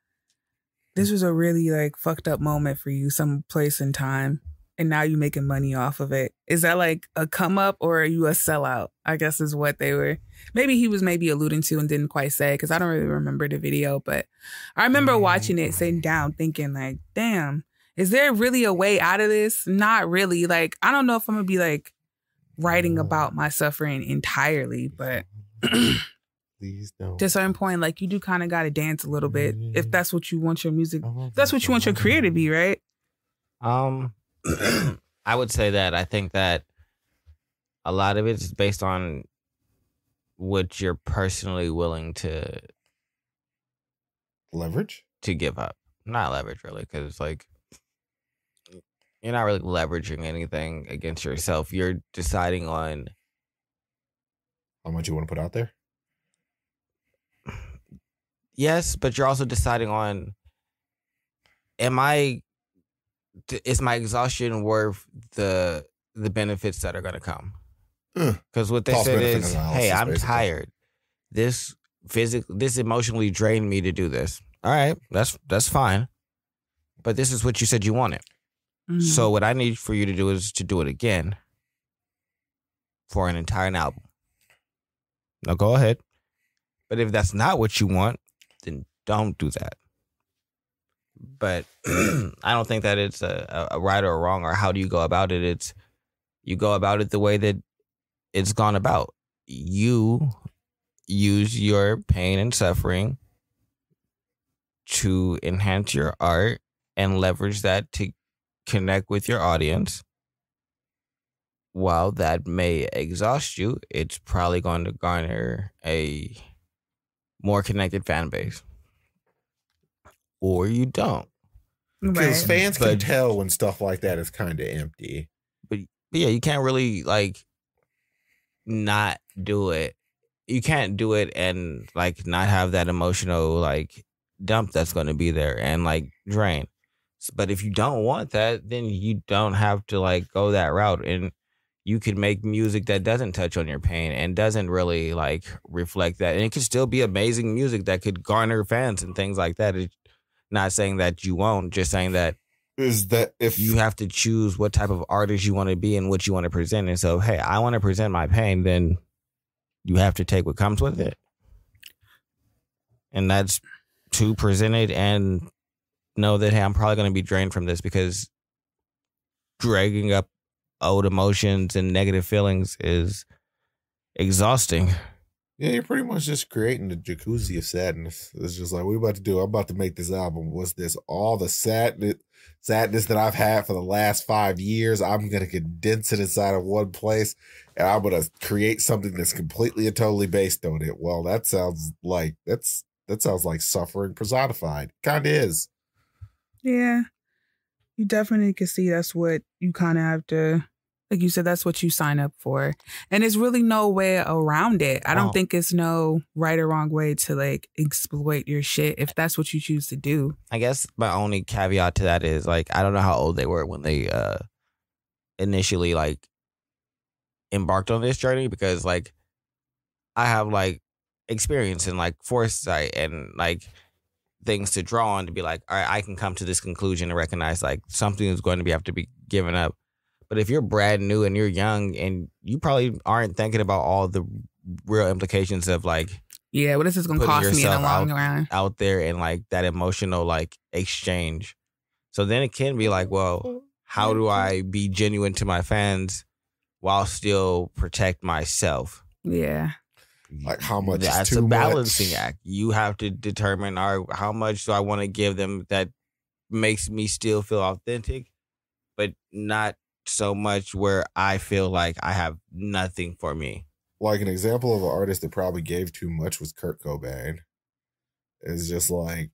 this was a really, like, fucked up moment for you, some place in time. And now you're making money off of it. Is that like a come up or are you a sellout? I guess is what they were. Maybe he was alluding to and didn't quite say because I don't really remember the video. But I remember watching it, sitting down, thinking like, damn, is there really a way out of this? Not really. Like, I don't know if I'm going to be like writing about my suffering entirely, but please don't. to a certain point, like you do kind of got to dance a little bit if that's what you want your music. That's what you want your career to be, right? I would say that I think that a lot of it is based on what you're personally willing to leverage to give up. Not leverage really, because like you're not really leveraging anything against yourself. You're deciding on how much you want to put out there. Yes, but you're also deciding on is my exhaustion worth the benefits that are going to come? Because what they said is, hey, I'm basically tired. This emotionally drained me to do this. All right, that's fine. But this is what you said you wanted. Mm-hmm. So what I need for you to do is to do it again for an entire album. Now go ahead. But if that's not what you want, then don't do that. But I don't think that it's a right or a wrong or how do you go about it. You go about it the way that it's gone about. You use your pain and suffering to enhance your art and leverage that to connect with your audience. While that may exhaust you, it's probably going to garner a more connected fan base. Or you don't. Because fans can tell when stuff like that is kind of empty. But yeah, you can't really like not do it. You can't do it and like not have that emotional like dump that's going to be there and like drain. But if you don't want that, then you don't have to like go that route. And you could make music that doesn't touch on your pain and doesn't really like reflect that. And it could still be amazing music that could garner fans and things like that. It's not saying that you won't, just saying that is that if you have to choose what type of artist you want to be and what you want to present. And so, hey, I want to present my pain, then you have to take what comes with it. And that's to present it and know that, hey, I'm probably going to be drained from this because dragging up old emotions and negative feelings is exhausting. Yeah, you're pretty much just creating the jacuzzi of sadness. It's just like, what are you about to do? I'm about to make this album. What's this? All the sadness that I've had for the last 5 years, I'm going to condense it inside of one place, and I'm going to create something that's completely and totally based on it. Well, that sounds like suffering personified. Kind of is. Yeah. You definitely can see that's what you kind of have to, like you said, that's what you sign up for. And there's really no way around it. I don't think it's no right or wrong way to like exploit your shit if that's what you choose to do. I guess my only caveat to that is like, I don't know how old they were when they initially like embarked on this journey, because like I have like experience and like foresight and like things to draw on to be like, all right, I can come to this conclusion and recognize like something is going to have to be given up. But if you're brand new and you're young and you probably aren't thinking about all the real implications of like, yeah, what is this going to cost me in the long run out there, and like that emotional like exchange. So then it can be like, well, how do I be genuine to my fans while still protect myself? Yeah. Like how much? That's is too a balancing much? act. You have to determine, how much do I want to give them that makes me still feel authentic, but not so much where I feel like I have nothing for me. Like an example of an artist that probably gave too much was Kurt Cobain. It's just like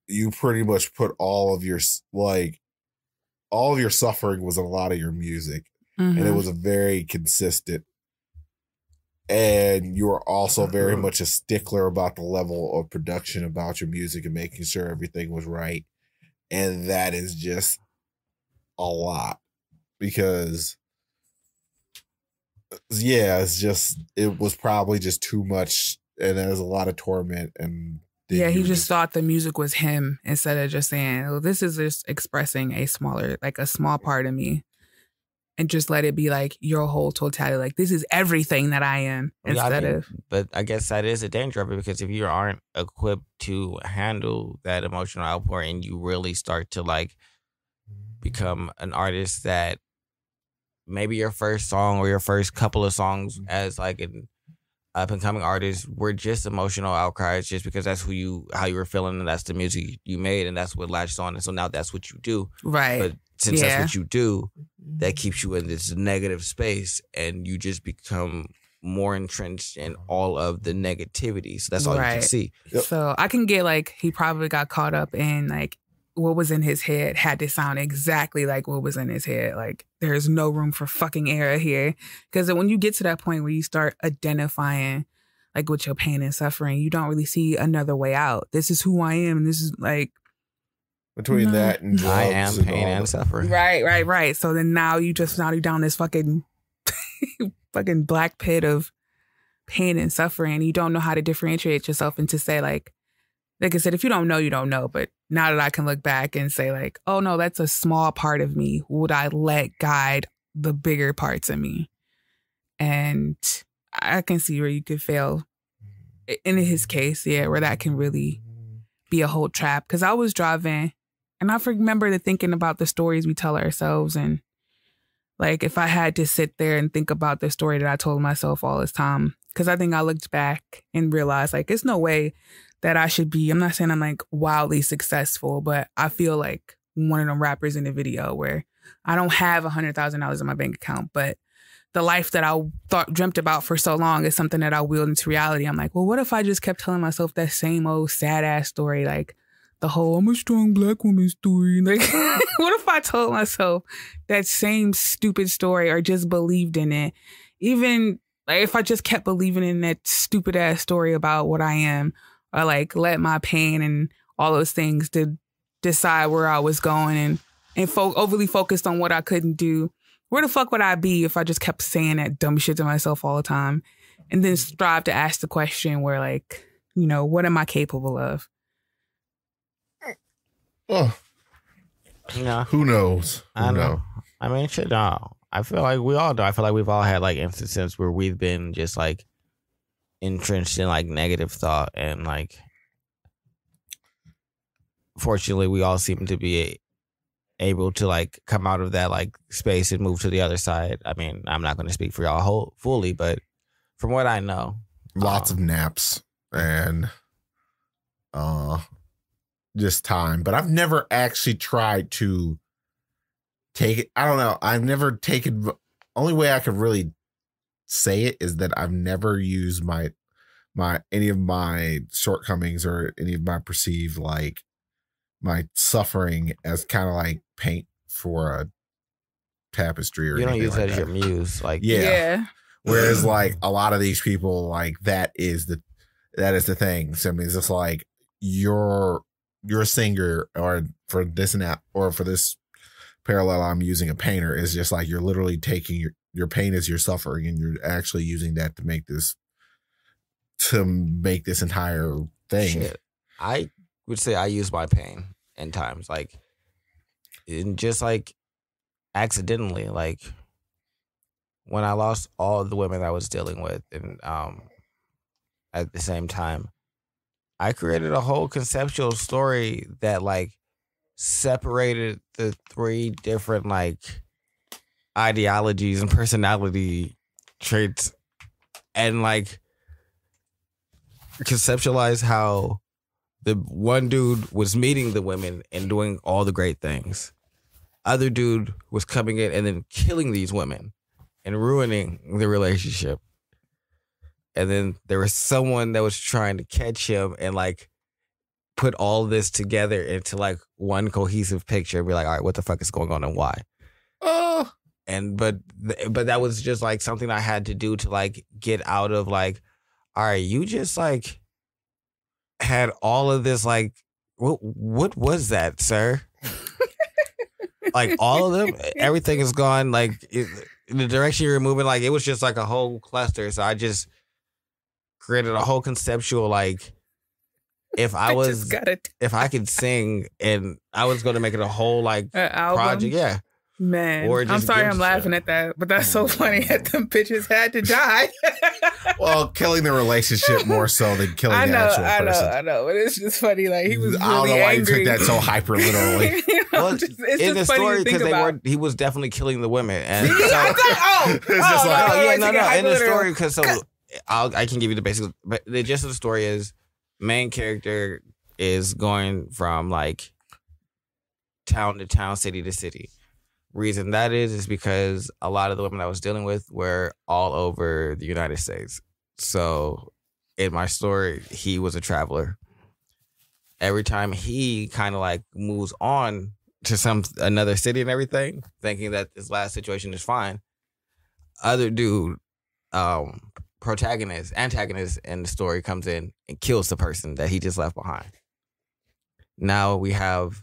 you pretty much put all of your suffering was in a lot of your music, and it was a very consistent. And you are also very much a stickler about the level of production about your music and making sure everything was right. And that is just a lot, because it was probably just too much, and there's a lot of torment. And yeah, he just thought the music was him instead of just saying, oh, this is just expressing a small part of me, and just let it be like your whole totality. Like, this is everything that I am, But I guess that is a danger of it, because if you aren't equipped to handle that emotional outpour and you really start to like become an artist that maybe your first song or your first couple of songs as like an up and coming artist were just emotional outcries, just because that's how you were feeling, and that's the music you made, and that's what latched on, and so now that's what you do. Right. But since that's what you do, that keeps you in this negative space, and you just become more entrenched in all of the negativity. So that's all you can see. Yep. So I can get like, he probably got caught up in like what was in his head had to sound exactly like what was in his head. Like, there's no room for fucking error here. Because when you get to that point where you start identifying like with your pain and suffering, you don't really see another way out. This is who I am, and this is like, between that and drugs, I am pain and suffering. Right. So then now you down this fucking fucking black pit of pain and suffering. You don't know how to differentiate yourself and to say like I said, if you don't know, you don't know. But now that I can look back and say like, oh no, that's a small part of me. Would I let guide the bigger parts of me? And I can see where you could fail in his case, where that can really be a whole trap. Because I was driving and I remember thinking about the stories we tell ourselves, and like if I had to sit there and think about the story that I told myself all this time, because I think I looked back and realized like it's no way that I should be, I'm not saying I'm like wildly successful, but I feel like one of them rappers in the video where I don't have $100,000 in my bank account, but the life that I dreamt about for so long is something that I willed into reality. I'm like, well, what if I just kept telling myself that same old sad ass story, like the whole I'm a strong black woman story? Like, what if I told myself that same stupid story, or just believed in it? Even like if I just kept believing in that stupid ass story about what I am, or like let my pain and all those things to decide where I was going, and overly focused on what I couldn't do. Where the fuck would I be if I just kept saying that dumb shit to myself all the time, and then strive to ask the question where like, you know, what am I capable of? Oh, Yeah. who knows? I know. I mean, shit, no. I feel like we all do. I feel like we've all had like instances where we've been just like entrenched in like negative thought, and like fortunately we all seem to be able to like come out of that like space and move to the other side. I mean, I'm not going to speak for y'all fully, but from what I know, lots of naps and just time. But I've never actually tried to take it. I don't know. I've never taken, only way I could really say it is that I've never used any of my shortcomings or any of my perceived like my suffering as kind of like paint for a tapestry or You don't anything use like that as your muse. Like, Yeah. Whereas like a lot of these people, like that is the thing. So I mean, it's just like you're a singer, or for this and that, or for this parallel, I'm using a painter. Is just like you're literally taking your pain as your suffering, and you're actually using that to make this entire thing. shit. I would say I use my pain in times, like, in just like accidentally, like when I lost all the women I was dealing with, and at the same time, I created a whole conceptual story that like separated the three different like ideologies and personality traits, and like conceptualized how the one dude was meeting the women and doing all the great things. Other dude was coming in and then killing these women and ruining the relationship. And then there was someone that was trying to catch him and like put all this together into like one cohesive picture and be like, all right, what the fuck is going on and why? Oh, And but that was just like something I had to do to like get out of like, all right, you just like had all of this like, what was that, sir? Like all of them, everything is gone. Like in the direction you're moving, like it was just like a whole cluster. So I just created a whole conceptual like, if I could sing, and I was going to make it a whole like project, yeah. Man, Or I'm just sorry give I'm laughing at that, but that's so funny that them bitches had to die. well, killing the relationship more so than killing the actual person. I know, but it's just funny. Like he was really I don't know why angry. you took that so hyper literally. In the story, because he was definitely killing the women, and so, It's just like, in the story, because I can give you the basics, but the gist of the story is main character is going from like town to town, city to city. Reason that is because a lot of the women I was dealing with were all over the United States. So in my story, he was a traveler. Every time he kind of like moves on to another city and everything, thinking that this last situation is fine, other dude, antagonist in the story comes in and kills the person that he just left behind. Now we have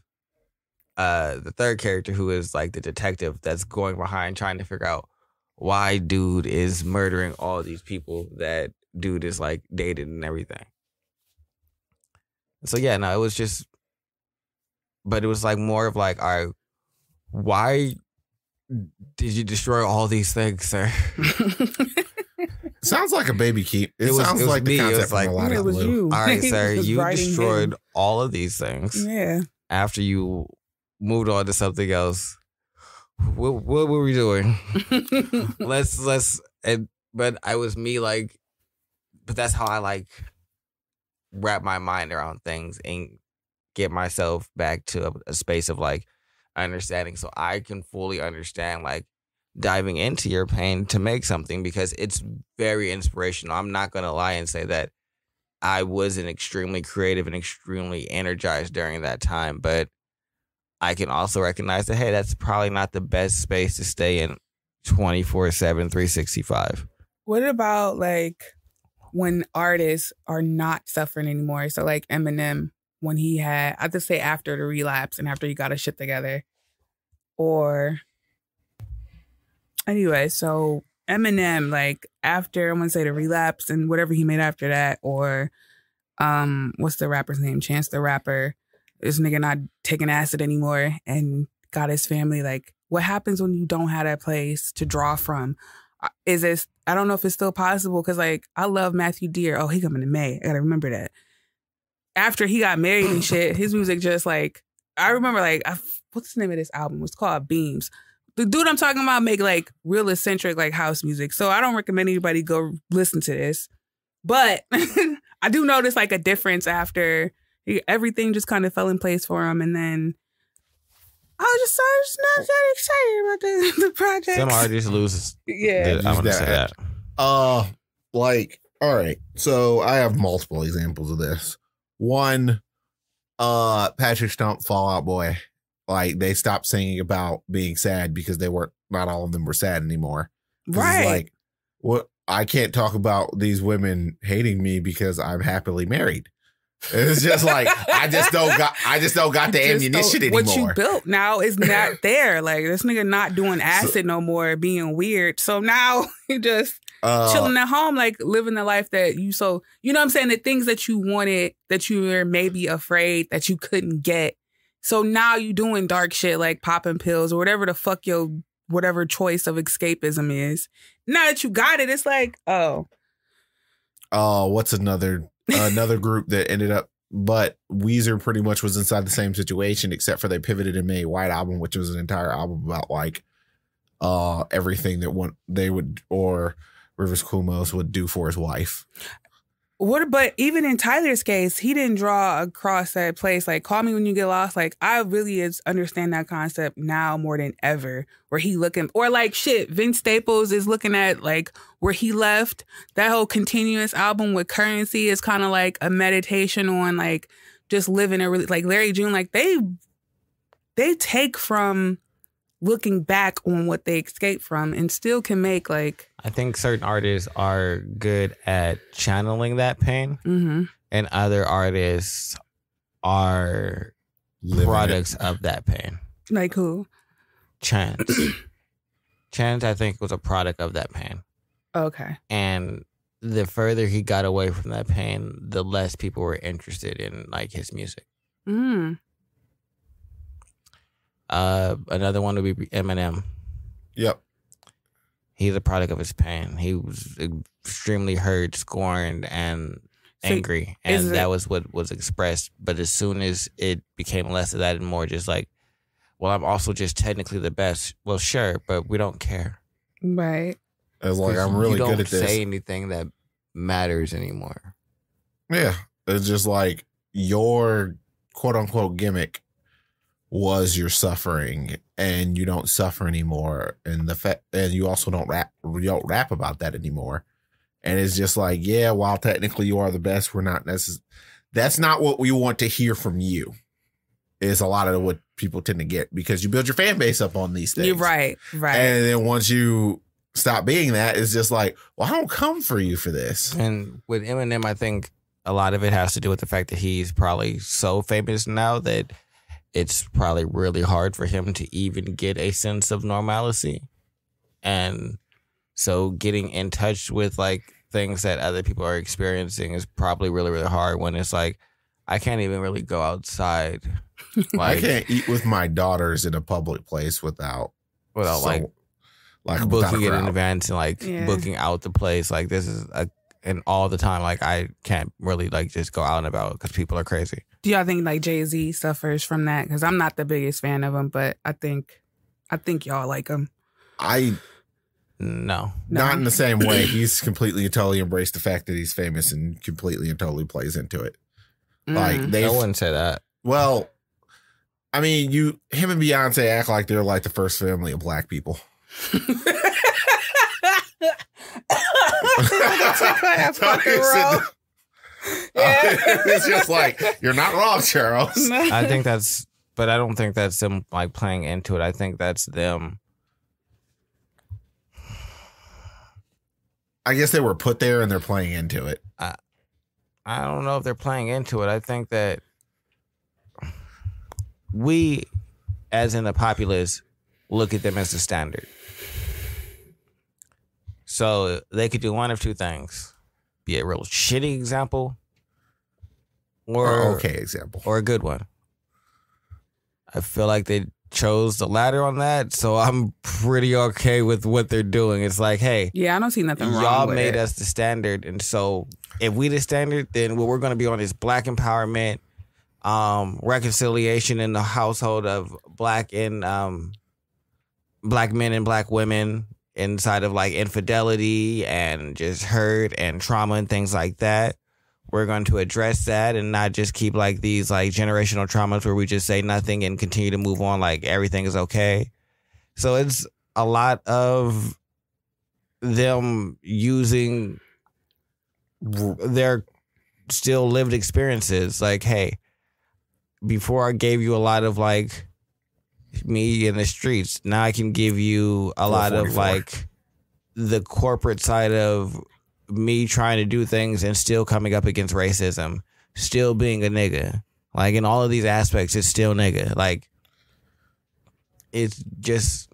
the third character, who is like the detective that's going behind trying to figure out why dude is murdering all these people that dude is like dated and everything. So yeah, no, it was just, but it was like more of like, all right, why did you destroy all these things, sir? Sounds like a baby keep. It sounds like the concept from a lot of you. All right, sir, you destroyed all of these things. Yeah. After you moved on to something else. What were we doing? But I was me like, but that's how I like wrap my mind around things and get myself back to a space of like understanding, so I can fully understand like diving into your pain to make something, because it's very inspirational. I'm not gonna lie and say that I wasn't extremely creative and extremely energized during that time, but I can also recognize that, hey, that's probably not the best space to stay in 24/7, 365. What about like when artists are not suffering anymore? So like Eminem, when he had, I just say after the relapse and after he got his shit together. Or anyway, so Eminem, like after, I'm gonna say the relapse and whatever he made after that, or what's the rapper's name? Chance the Rapper. This nigga not taking acid anymore and got his family. Like, what happens when you don't have that place to draw from? Is this, I don't know if it's still possible, because like I love Matthew Deere. Oh, he coming to May. I gotta remember that. After he got married and shit, his music just like, I remember like, what's the name of this album? It's called Beams. The dude I'm talking about make like real eccentric like house music. So I don't recommend anybody go listen to this. But I do notice like a difference after everything just kind of fell in place for him, and then I was just not that excited about the project. Some artists lose. Yeah, I'm gonna say that. Like, all right. So I have multiple examples of this. One, Patrick Stump, Fall Out Boy. Like they stopped singing about being sad because not all of them were sad anymore. Right. It's like, what? I can't talk about these women hating me because I'm happily married. It's just like I just don't got the ammunition anymore. What you built now is not there. Like this nigga not doing acid no more, being weird. So now you just chilling at home, like living the life that you you know what I'm saying? The things that you wanted, that you were maybe afraid that you couldn't get. So now you doing dark shit like popping pills or whatever the fuck your whatever choice of escapism is. Now that you got it, it's like, what's another group that ended up, but Weezer pretty much was inside the same situation, except for they pivoted and made White Album, which was an entire album about like everything that they would, or Rivers Cuomo's would do for his wife. But even in Tyler's case, he didn't draw across that place. Like, Call Me When You Get Lost. Like, I really understand that concept now more than ever. Where he looking, or like shit, Vince Staples is looking at like where he left. That whole Continuous album with Currency is kind of like a meditation on like just living a really, like Larry June. Like they take from looking back on what they escaped from and still can make like. I think certain artists are good at channeling that pain, and other artists are products of that pain. Like who? Chance. Chance, I think, was a product of that pain. Okay. And the further he got away from that pain, the less people were interested in like his music. Another one would be Eminem. Yep. He's a product of his pain. He was extremely hurt, scorned, and angry. And that was what was expressed. But as soon as it became less of that and more just like, well, I'm also just technically the best. Well, sure, but we don't care. Right. It's like, I'm really good at this. You don't say anything that matters anymore. Yeah. It's just like your quote unquote gimmick was your suffering, and you don't suffer anymore, and and you also don't rap about that anymore. And it's just like, yeah, while technically you are the best, we're not necessarily. That's not what we want to hear from you. Is a lot of what people tend to get because you build your fan base up on these things. You're right. And then once you stop being that, it's just like, well, I don't come for you for this. And with Eminem, I think a lot of it has to do with the fact that he's probably so famous now that it's probably really hard for him to even get a sense of normalcy. And so getting in touch with like things that other people are experiencing is probably really, really hard when it's like, I can't even really go outside. Like, I can't eat with my daughters in a public place without like booking it in advance and like booking out the place. Like this is and all the time, like I can't really like just go out and about because people are crazy. Do y'all think like Jay-Z suffers from that? Because I'm not the biggest fan of him, but I think y'all like him. No. Not in the same way. He's completely and totally embraced the fact that he's famous and completely and totally plays into it. Like I wouldn't say that. Well, I mean, him and Beyonce act like they're like the first family of black people. It's just like, you're not wrong, Charles. I think that's, but I don't think that's them like playing into it. I think that's them. I guess they were put there and they're playing into it. I don't know if they're playing into it. I think that we, as in the populace, look at them as the standard. So they could do one of two things. Be a real shitty example or okay example. Or a good one. I feel like they chose the latter on that, so I'm pretty okay with what they're doing. It's like, hey, yeah, I don't see nothing wrong y'all with made it. us the standard, and so if we the standard, then what we're going to be on is black empowerment, reconciliation in the household of black and black men and black women inside of like infidelity and just hurt and trauma and things like that. We're going to address that and not just keep like these like generational traumas where we just say nothing and continue to move on like everything is okay. So it's a lot of them using their still lived experiences. Like, hey, before I gave you a lot of like me in the streets. Now I can give you a lot of like the corporate side of me trying to do things and still coming up against racism, still being a nigga. Like in all of these aspects, it's still nigga. Like it's just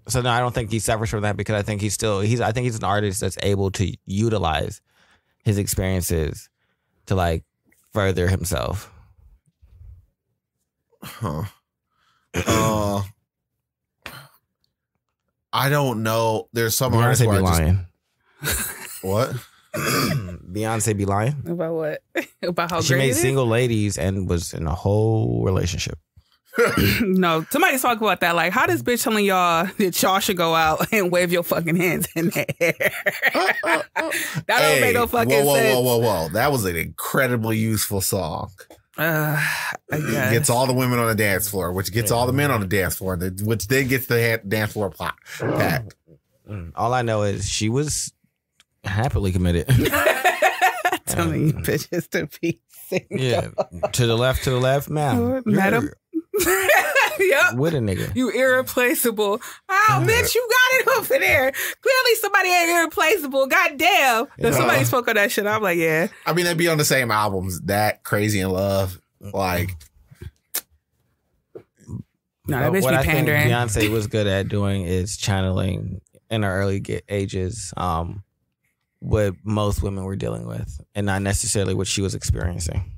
so. No, I don't think he suffers from that because I think I think he's an artist that's able to utilize his experiences to like further himself. Huh. I don't know. There's some artists Beyonce where be I just lying. what? Beyonce be lying About what? About how she great made it is? single ladies and was in a whole relationship. No, somebody talk about that. Like, how this bitch telling y'all that y'all should go out and wave your fucking hands in the air? That don't make no fucking sense. Whoa. That was an incredibly useful song. I guess. Gets all the women on the dance floor, which gets all the men on the dance floor, which then gets the dance floor packed. All I know is she was happily committed. Telling you bitches to be single. Yeah, to the left, ma'am. Madam. Yep. With a nigga. You irreplaceable. Oh, bitch, you got it over there. Clearly somebody ain't irreplaceable. Goddamn. If somebody spoke on that shit, I'm like, yeah. I mean, they'd be on the same albums, that Crazy in Love. Like, no, that bitch what be I think pandering. Beyonce was good at doing is channeling in her early ages what most women were dealing with and not necessarily what she was experiencing.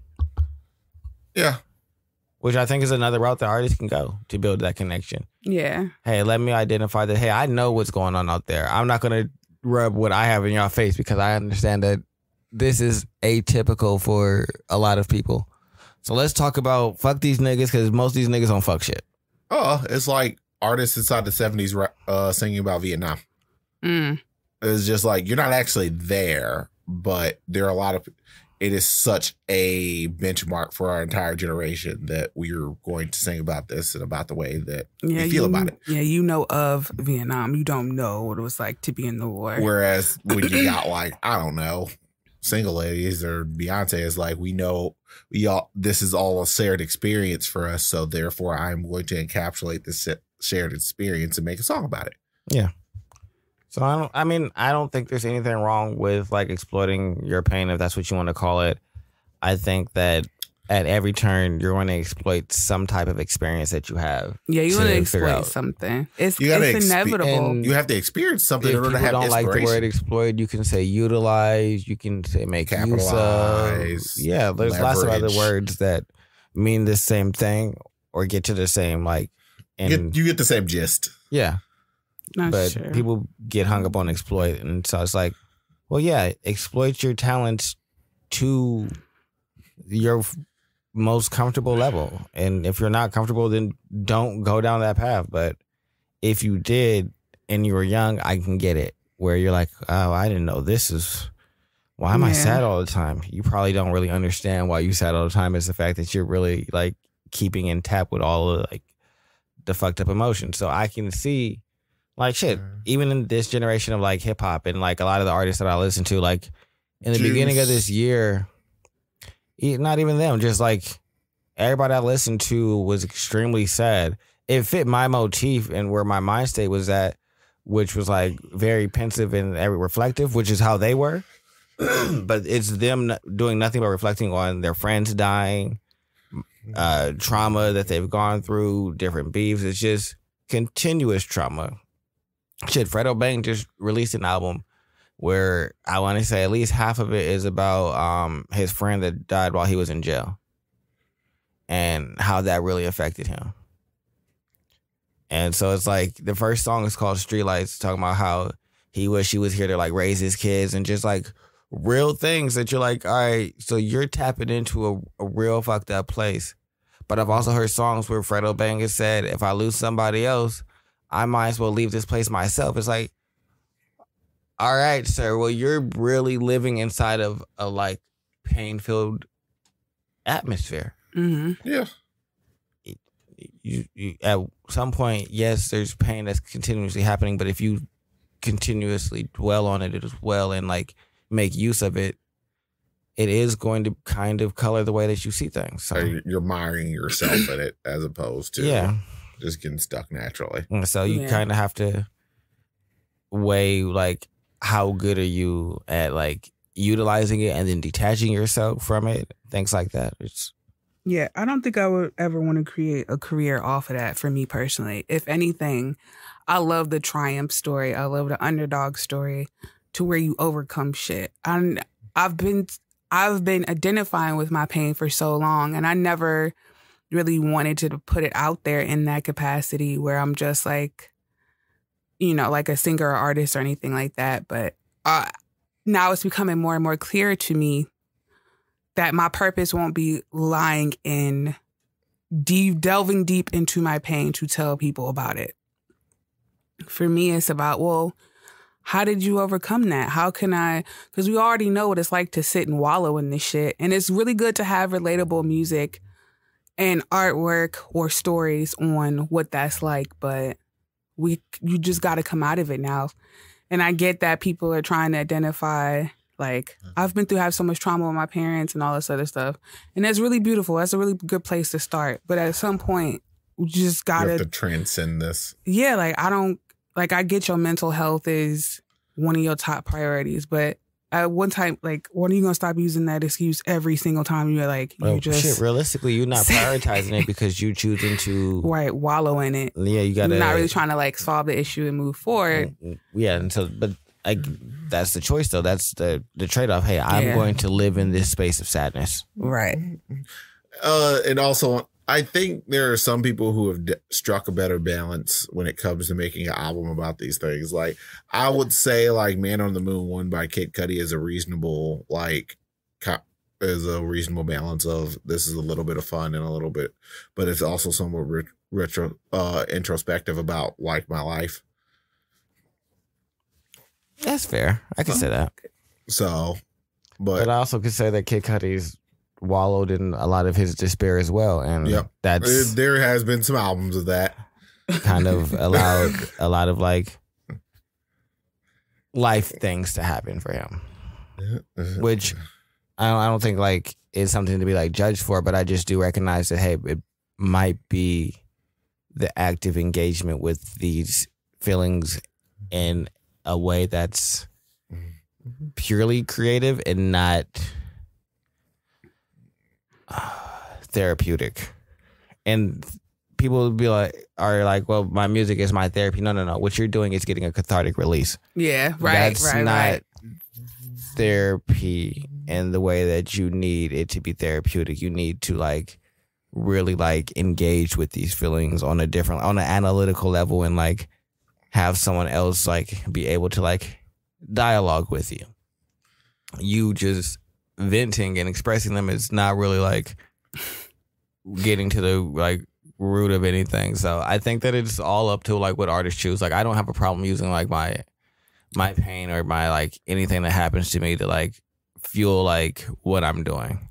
yeah. Which I think is another route that artists can go to build that connection. Yeah. Hey, let me identify that, hey, I know what's going on out there. I'm not going to rub what I have in your face because I understand that this is atypical for a lot of people. So let's talk about fuck these niggas because most of these niggas don't fuck shit. Oh, it's like artists inside the 70s singing about Vietnam. It's just like, you're not actually there, but there are a lot of... It is such a benchmark for our entire generation that we're going to sing about this and about the way that we feel about it. Yeah, you know of Vietnam. You don't know what it was like to be in the war. Whereas when you got like, I don't know, single ladies or Beyonce is like, we know this is all a shared experience for us. So therefore I'm going to encapsulate this shared experience and make a song about it. Yeah. So I don't think there's anything wrong with like exploiting your pain if that's what you want to call it. I think that at every turn you're going to exploit some type of experience that you have. Yeah, you want to exploit something. It's inevitable. You have to experience something in order to have don't inspiration. like the word exploit, you can say utilize, you can say make capitalize. Use of. Yeah, there's lots of other words that mean the same thing or get to the same like. And you get the same gist. Yeah. But people get hung up on exploit. And so it's like, well, yeah, exploit your talents to your most comfortable level. And if you're not comfortable, then don't go down that path. But if you did and you were young, I can get it. Where you're like, oh, I didn't know this is... Why am I sad all the time? You probably don't really understand why you sad all the time. It's the fact that you're really like keeping in tap with all of like the fucked up emotions. So I can see... Like shit, even in this generation of like hip hop and like a lot of the artists that I listen to, like in the beginning of this year, not even them, just like everybody I listened to was extremely sad. It fit my motif and where my mind state was at, which was like very pensive and reflective, which is how they were. But it's them doing nothing but reflecting on their friends dying, trauma that they've gone through, different beefs. It's just continuous trauma. Shit, Fredo Bang just released an album where I want to say at least half of it is about his friend that died while he was in jail and how that really affected him. And so it's like the first song is called Streetlights, talking about how he wish he was here to like raise his kids and just like real things that you're like, all right, so you're tapping into a real fucked up place. But I've also heard songs where Fredo Bang has said, if I lose somebody else, I might as well leave this place myself. It's like, all right, sir. Well, you're really living inside of a like pain-filled atmosphere. Mm-hmm. Yeah. You at some point, yes, there's pain that's continuously happening, but if you continuously dwell on it as well and like make use of it, it is going to kind of color the way that you see things. So You're miring yourself in it as opposed to just getting stuck naturally. So you kind of have to weigh like how good are you at like utilizing it and then detaching yourself from it, things like that. Yeah, I don't think I would ever want to create a career off of that for me personally. If anything, I love the triumph story. I love the underdog story to where you overcome shit. I've been identifying with my pain for so long, and I never really wanted to put it out there in that capacity where I'm just like, you know, like a singer or artist or anything like that. But now it's becoming more and more clear to me that my purpose won't be lying in delving deep into my pain to tell people about it. For me, it's about, well, how did you overcome that? How can I, because we already know what it's like to sit and wallow in this shit. And it's really good to have relatable music and artwork or stories on what that's like. But you just got to come out of it now. And I get that people are trying to identify, like, I've been through have so much trauma with my parents and all this other stuff. And that's really beautiful. That's a really good place to start. But at some point, you just got to transcend this. Yeah, I get your mental health is one of your top priorities. But at one time, like, when are you going to stop using that excuse every single time you're like, realistically, you're not prioritizing it because you choosing to wallow in it. Yeah, you got to. You're not really trying to like solve the issue and move forward. Yeah, and so, but that's the choice though. That's the trade-off. Hey, I'm going to live in this space of sadness. Right. And also, I think there are some people who have struck a better balance when it comes to making an album about these things. Like, I would say, like, Man on the Moon 1 by Kid Cudi is a reasonable, balance of this is a little bit of fun and a little bit, but it's also somewhat introspective about, like, my life. That's fair. I can say that. So, but I also could say that Kid Cudi's wallowed in a lot of his despair as well, and there has been some albums of that. Kind of allowed a lot of like life things to happen for him, which I don't think like is something to be like judged for, but I just do recognize that, hey, it might be the active engagement with these feelings in a way that's purely creative and not therapeutic. And people would be like, well, my music is my therapy. No. What you're doing is getting a cathartic release. Yeah, right. That's not therapy in the way that you need it to be therapeutic. You need to like really like engage with these feelings on an analytical level and like have someone else like be able to like dialogue with you. You just venting and expressing them is not really like getting to the like root of anything. So I think that it's all up to like what artists choose. Like, I don't have a problem using like my pain or my like anything that happens to me to like fuel like what I'm doing.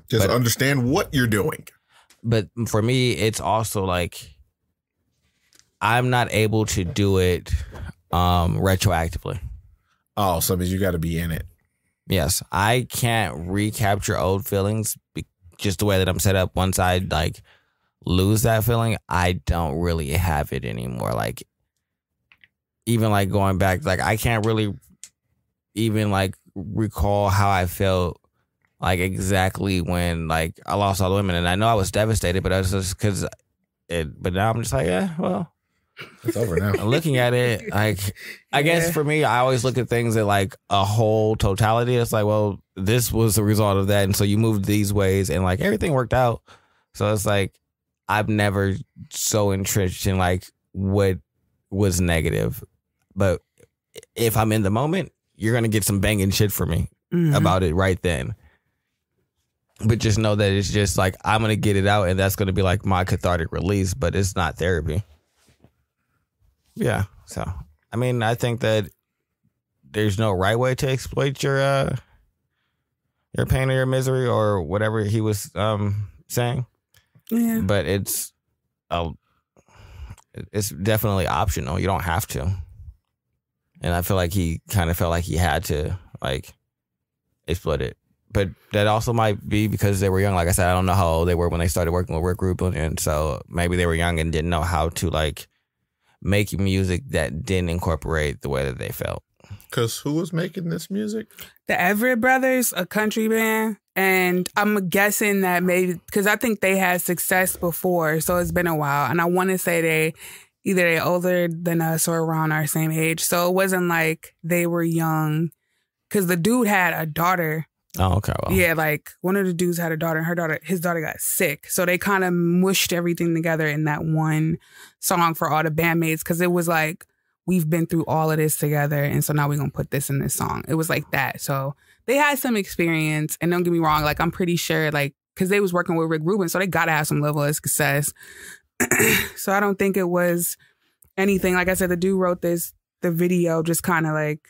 Just understand what you're doing. But for me, it's also like I'm not able to do it retroactively. Oh, so it means you got to be in it. Yes, I can't recapture old feelings just the way that I'm set up. Once I like lose that feeling, I don't really have it anymore. Like, even like going back, like I can't really even like recall how I felt like exactly when like I lost all the women, and I know I was devastated, but I was just because it. But now I'm just like, yeah, well. It's over now. Looking at it, like, I guess for me, I always look at things at like a whole totality. It's like, well, this was the result of that. And so you moved these ways and like everything worked out. So it's like, I've never so entrenched in like what was negative. But if I'm in the moment, you're going to get some banging shit from me about it right then. But just know that it's just like, I'm going to get it out and that's going to be like my cathartic release, but it's not therapy. Yeah. So, I mean, I think that there's no right way to exploit your pain or your misery or whatever he was saying. Yeah. But it's definitely optional. You don't have to. And I feel like he kind of felt like he had to like exploit it. but that also might be because they were young. Like I said, I don't know how old they were when they started working with Rick Rubin, and so maybe they were young and didn't know how to like make music that didn't incorporate the way that they felt. Because who was making this music? The Everett Brothers, a country band. And I'm guessing that maybe, because I think they had success before, so it's been a while. And I want to say they're older than us or around our same age. So it wasn't like they were young. Because the dude had a daughter. Oh, okay. Well. Yeah, like one of the dudes had a daughter and his daughter got sick. So they kind of mushed everything together in that one song for all the bandmates. Because it was like, we've been through all of this together. And so now we're going to put this in this song. It was like that. So they had some experience. And don't get me wrong, like I'm pretty sure, like, because they was working with Rick Rubin. So they got to have some level of success. So I don't think it was anything. Like I said, the dude wrote the video just kind of like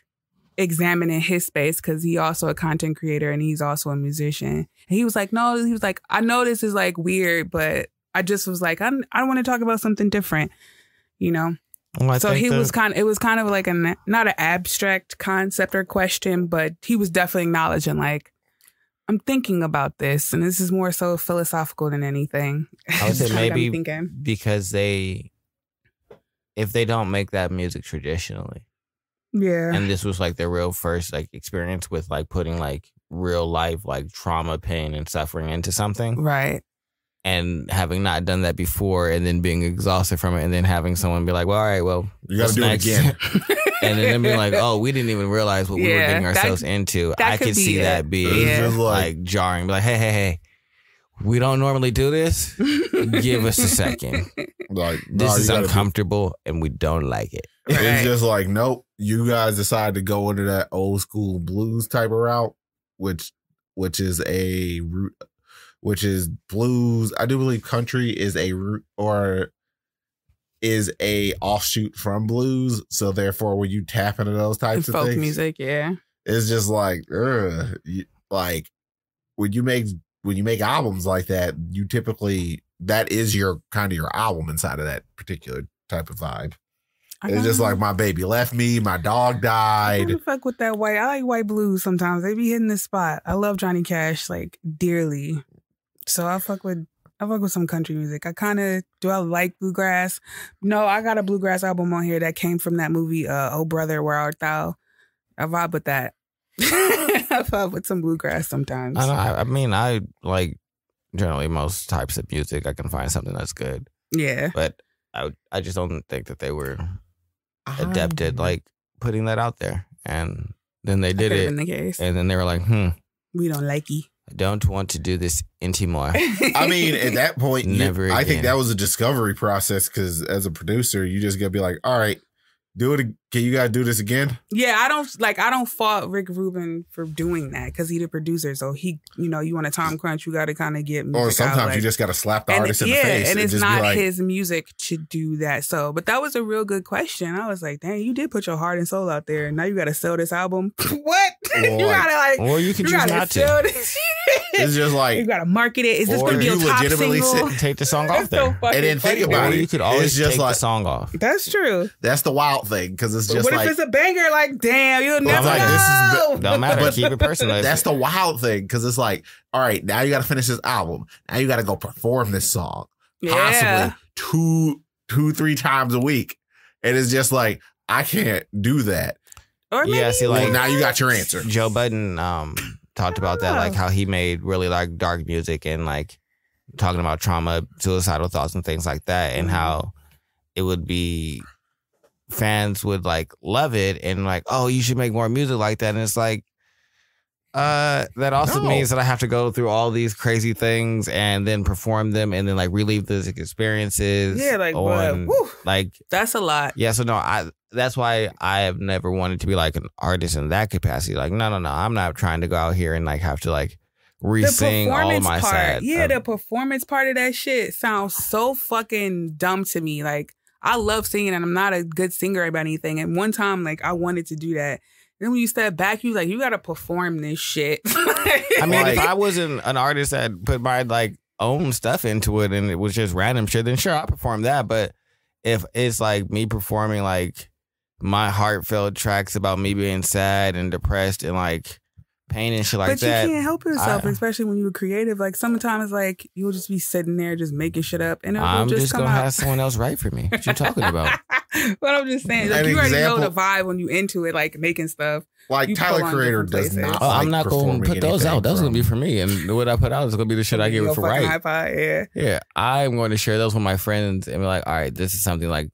examining his space because he also a content creator and he's also a musician. And he was like, no, he was like, I know this is like weird, but I just was like, I want to talk about something different, you know? Well, so it was kind of like not an abstract concept or question, but he was definitely acknowledging like, I'm thinking about this and this is more so philosophical than anything. I would say maybe because if they don't make that music traditionally. Yeah. And this was like their real first like experience with like putting like real life like trauma, pain and suffering into something. Right. And having not done that before and then being exhausted from it and then having someone be like, well, all right, well, you got to do it again. And then being like, oh, we didn't even realize what we were getting ourselves into. I could see that being like jarring. Be like, hey, we don't normally do this. Give us a second. Like, this is uncomfortable and we don't like it. Right. It's just like, nope, you guys decided to go into that old school blues type of route, which is blues. I do believe country is a root or is a offshoot from blues. So therefore, when you tap into those types of folk things, music, yeah, it's just like, like when you make albums like that, you typically that is your kind of your album inside of that particular type of vibe. It's just like my baby left me, my dog died. I fuck with that white. I like white blues sometimes. They be hitting the spot. I love Johnny Cash like dearly. So I fuck with some country music. I like bluegrass. No, I got a bluegrass album on here that came from that movie, Oh Brother, Where Art Thou? I vibe with that. I vibe with some bluegrass sometimes. I mean, I like generally most types of music. I can find something that's good. Yeah. But I just don't think that they were adept at like putting that out there. And then they did it. The case. And then they were like, we don't like you. I don't want to do this anymore. I mean, at that point, I think that was a discovery process because as a producer, you just gotta be like, all right, do it. Can you guys do this again? Yeah, I don't fault Rick Rubin for doing that because he's the producer. So he, you want a time crunch, you got to kind of get music or sometimes out, like, you just got to slap the artist in the face. And it's not his music to do that. So, but that was a real good question. I was like, dang, you did put your heart and soul out there, and now you got to sell this album. What? You gotta or you can choose not to. It's just like you gotta market it. Is this gonna be a top single? Take the song off there, and then think about it. You could always take the song off. That's true. That's the wild thing because it's just what like, if it's a banger? Like, damn, you'll never know. Don't matter. Keep it personal. That's the wild thing because it's like, all right, now you got to finish this album. Now you got to go perform this song, possibly 2-3 times a week, and it's just like I can't do that. Or maybe see, like now you got your answer. Joe Budden talked about that, like how he made really like dark music and like talking about trauma, suicidal thoughts, and things like that, and how it would be fans would like love it and like, oh, you should make more music like that, and it's like that also means that I have to go through all these crazy things and then perform them and then like relive those experiences. Yeah, like like that's a lot. Yeah, so no, that's why I have never wanted to be like an artist in that capacity. Like, no, I'm not trying to go out here and like have to like re-sing all of my sad. Yeah, the performance part of that shit sounds so fucking dumb to me. Like, I love singing and I'm not a good singer about anything. And one time, like, I wanted to do that. Then when you step back, you like, you gotta perform this shit. I mean, if I wasn't an artist that put my like own stuff into it and it was just random shit, then sure, I'll perform that. But if it's like me performing like my heartfelt tracks about me being sad and depressed and like pain and shit like but that. you can't help yourself, I- especially when you're creative. Like sometimes, like you'll just be sitting there just making shit up, and it'll I'm just just come gonna out. have someone else write for me. What you talking about? But I'm just saying, like, An you already know the example- vibe when you into it, like making stuff. Like You Tyler pull on Creator different does places. not. Oh, I'm like not gonna performing put those anything out. Those are gonna from- be for me, and what I put out is gonna be the shit I give it Your for fucking right. iPod, yeah. Yeah, I'm going to share those with my friends and be like, all right, this is something like,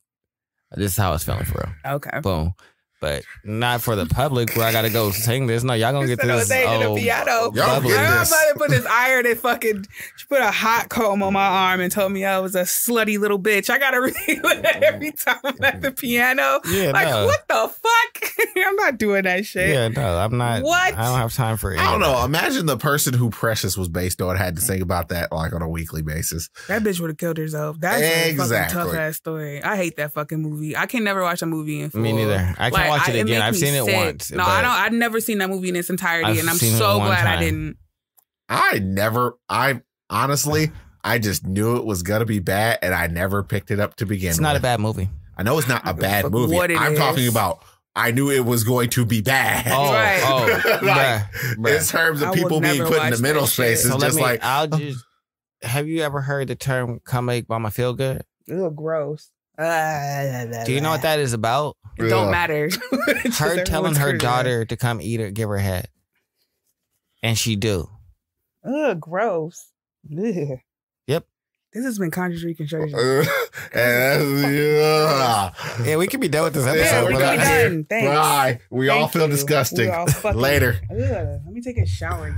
this is how it's feeling for real. Okay. Boom. But not for the public where I gotta go sing this. No, y'all gonna get Instead of this. saying Oh, the piano. Y'all bubbly. get I'm this. about to put this iron and fucking. She put a hot comb on my arm and told me I was a slutty little bitch. I gotta redo that every time I'm at the piano. Yeah, Like, no. what the fuck? I'm not doing that shit. Yeah, no, I'm not. What? I don't have time for it. I don't know. Imagine the person who Precious was based on had to sing about that like on a weekly basis. That bitch would have killed herself. That's a fucking Exactly. tough ass story. I hate that fucking movie. I can never watch a movie in full. Me neither. I can't watch it again. makes I've me seen it sick. once, No, but- I don't. I've never seen that movie in its entirety, I've and I'm seen it so one glad I time. didn't. I honestly, I just knew it was gonna be bad, and I never picked it up to begin. It's not a with. bad movie. I know it's not a bad Fuck movie. what it I'm is. talking about. I knew it was going to be bad. Oh, Right. oh, Like, bruh. in terms of I people will being never put in watch the middle that shit. space, it's So let just me. like I'll just. Have you ever heard the term "come make mama feel good"? Ugh, gross. Do you know what that is about? It don't Ugh. matter. It's just Her telling everyone's her crazy. daughter to come eat her, give her head, and she do. Ugh, gross. Ugh. Yep. This has been conscious reconstruction. and that's, Yeah, we can be done with this Yeah, episode. we we're but can be not I- done. Thanks. Bye. We all Thank feel you. disgusting. We all fucking- Later. Ugh, let me take a shower.